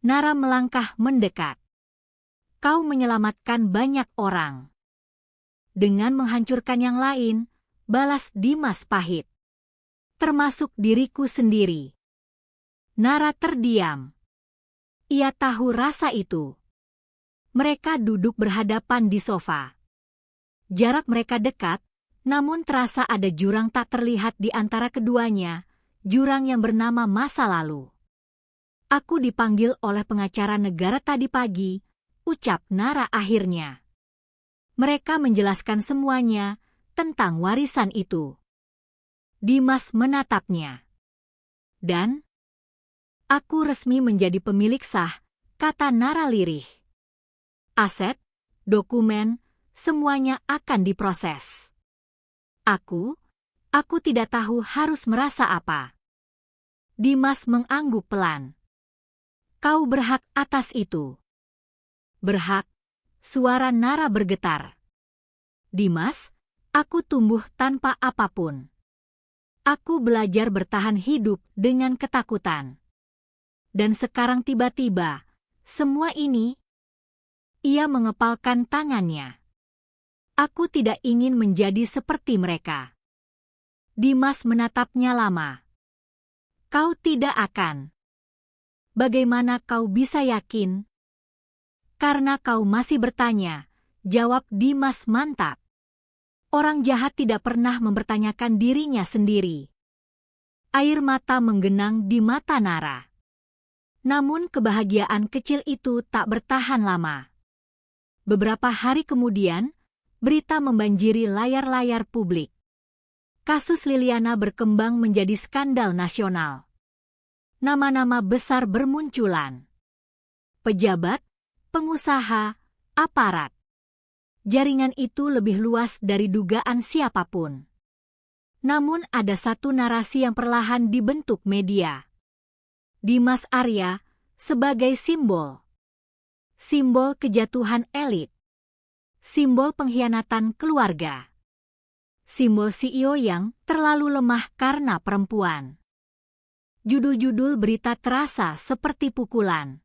Nara melangkah mendekat. "Kau menyelamatkan banyak orang. Dengan menghancurkan yang lain," balas Dimas pahit. "Termasuk diriku sendiri." Nara terdiam. Ia tahu rasa itu. Mereka duduk berhadapan di sofa. Jarak mereka dekat, namun terasa ada jurang tak terlihat di antara keduanya, jurang yang bernama masa lalu. "Aku dipanggil oleh pengacara negara tadi pagi," ucap Nara akhirnya. Mereka menjelaskan semuanya tentang warisan itu. Dimas menatapnya. "Dan aku resmi menjadi pemilik sah," kata Nara lirih. "Aset, dokumen, semuanya akan diproses. Aku tidak tahu harus merasa apa." Dimas mengangguk pelan. "Kau berhak atas itu." "Berhak?" Suara Nara bergetar. "Dimas, aku tumbuh tanpa apapun. Aku belajar bertahan hidup dengan ketakutan. Dan sekarang tiba-tiba, semua ini..." Ia mengepalkan tangannya. "Aku tidak ingin menjadi seperti mereka." Dimas menatapnya lama. "Kau tidak akan." "Bagaimana kau bisa yakin?" "Karena kau masih bertanya," jawab Dimas mantap. Orang jahat tidak pernah mempertanyakan dirinya sendiri. Air mata menggenang di mata Nara. Namun kebahagiaan kecil itu tak bertahan lama. Beberapa hari kemudian, berita membanjiri layar-layar publik. Kasus Liliana berkembang menjadi skandal nasional. Nama-nama besar bermunculan. Pejabat, pengusaha, aparat. Jaringan itu lebih luas dari dugaan siapapun. Namun ada satu narasi yang perlahan dibentuk media. Dimas Arya sebagai simbol. Simbol kejatuhan elit. Simbol pengkhianatan keluarga. Simbol CEO yang terlalu lemah karena perempuan. Judul-judul berita terasa seperti pukulan.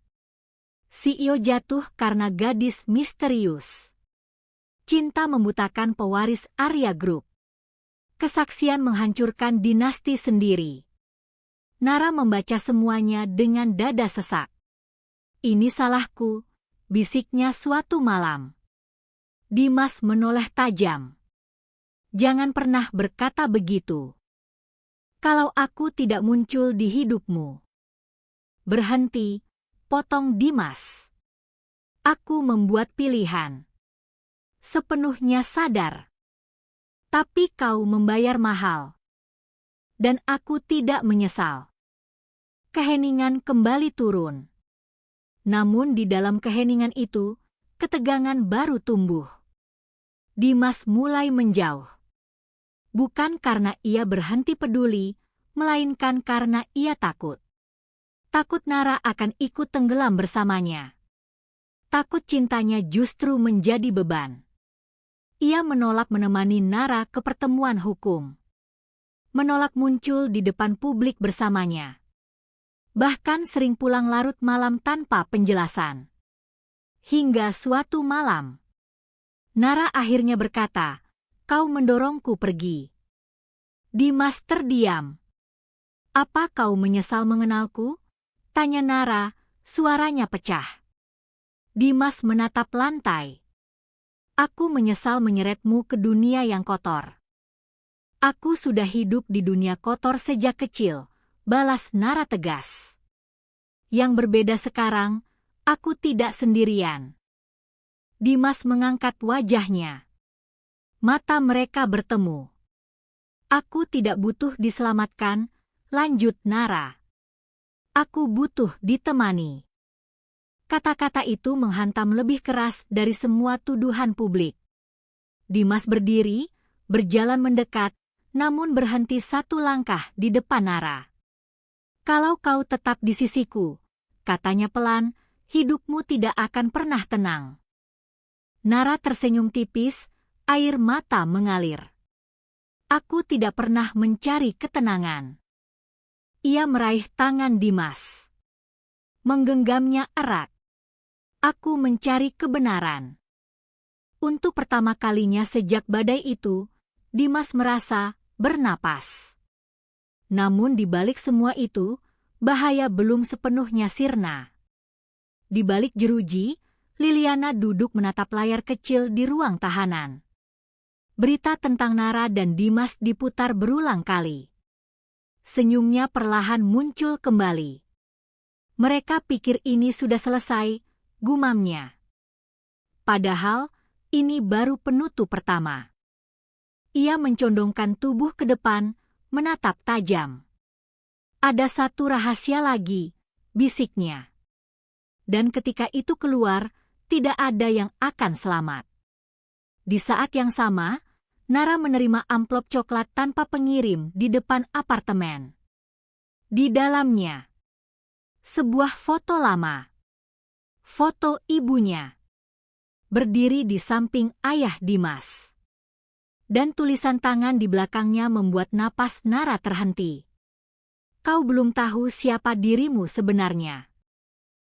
CEO jatuh karena gadis misterius. Cinta membutakan pewaris Arya Group. Kesaksian menghancurkan dinasti sendiri. Nara membaca semuanya dengan dada sesak. Ini salahku, bisiknya suatu malam. Dimas menoleh tajam. Jangan pernah berkata begitu. Kalau aku tidak muncul di hidupmu. Berhenti, potong Dimas. Aku membuat pilihan. Sepenuhnya sadar. Tapi kau membayar mahal. Dan aku tidak menyesal. Keheningan kembali turun. Namun di dalam keheningan itu, ketegangan baru tumbuh. Dimas mulai menjauh. Bukan karena ia berhenti peduli, melainkan karena ia takut. Takut Nara akan ikut tenggelam bersamanya. Takut cintanya justru menjadi beban. Ia menolak menemani Nara ke pertemuan hukum. Menolak muncul di depan publik bersamanya. Bahkan sering pulang larut malam tanpa penjelasan. Hingga suatu malam, Nara akhirnya berkata, "Kau mendorongku pergi." Dimas terdiam. "Apa kau menyesal mengenalku?" tanya Nara, suaranya pecah. Dimas menatap lantai. "Aku menyesal menyeretmu ke dunia yang kotor." "Aku sudah hidup di dunia kotor sejak kecil," balas Nara tegas. "Yang berbeda sekarang, aku tidak sendirian." Dimas mengangkat wajahnya. Mata mereka bertemu. "Aku tidak butuh diselamatkan," lanjut Nara. "Aku butuh ditemani." Kata-kata itu menghantam lebih keras dari semua tuduhan publik. Dimas berdiri, berjalan mendekat, namun berhenti satu langkah di depan Nara. "Kalau kau tetap di sisiku," katanya pelan, "hidupmu tidak akan pernah tenang." Nara tersenyum tipis, air mata mengalir. "Aku tidak pernah mencari ketenangan." Ia meraih tangan Dimas. Menggenggamnya erat. "Aku mencari kebenaran." Untuk pertama kalinya sejak badai itu, Dimas merasa bernapas. Namun di balik semua itu, bahaya belum sepenuhnya sirna. Di balik jeruji, Liliana duduk menatap layar kecil di ruang tahanan. Berita tentang Nara dan Dimas diputar berulang kali. Senyumnya perlahan muncul kembali. "Mereka pikir ini sudah selesai," gumamnya. Padahal, ini baru penutup pertama. Ia mencondongkan tubuh ke depan, menatap tajam. "Ada satu rahasia lagi," bisiknya. Dan ketika itu keluar, tidak ada yang akan selamat. Di saat yang sama, Nara menerima amplop coklat tanpa pengirim di depan apartemen. Di dalamnya, sebuah foto lama. Foto ibunya. Berdiri di samping ayah Dimas. Dan tulisan tangan di belakangnya membuat napas Nara terhenti. "Kau belum tahu siapa dirimu sebenarnya."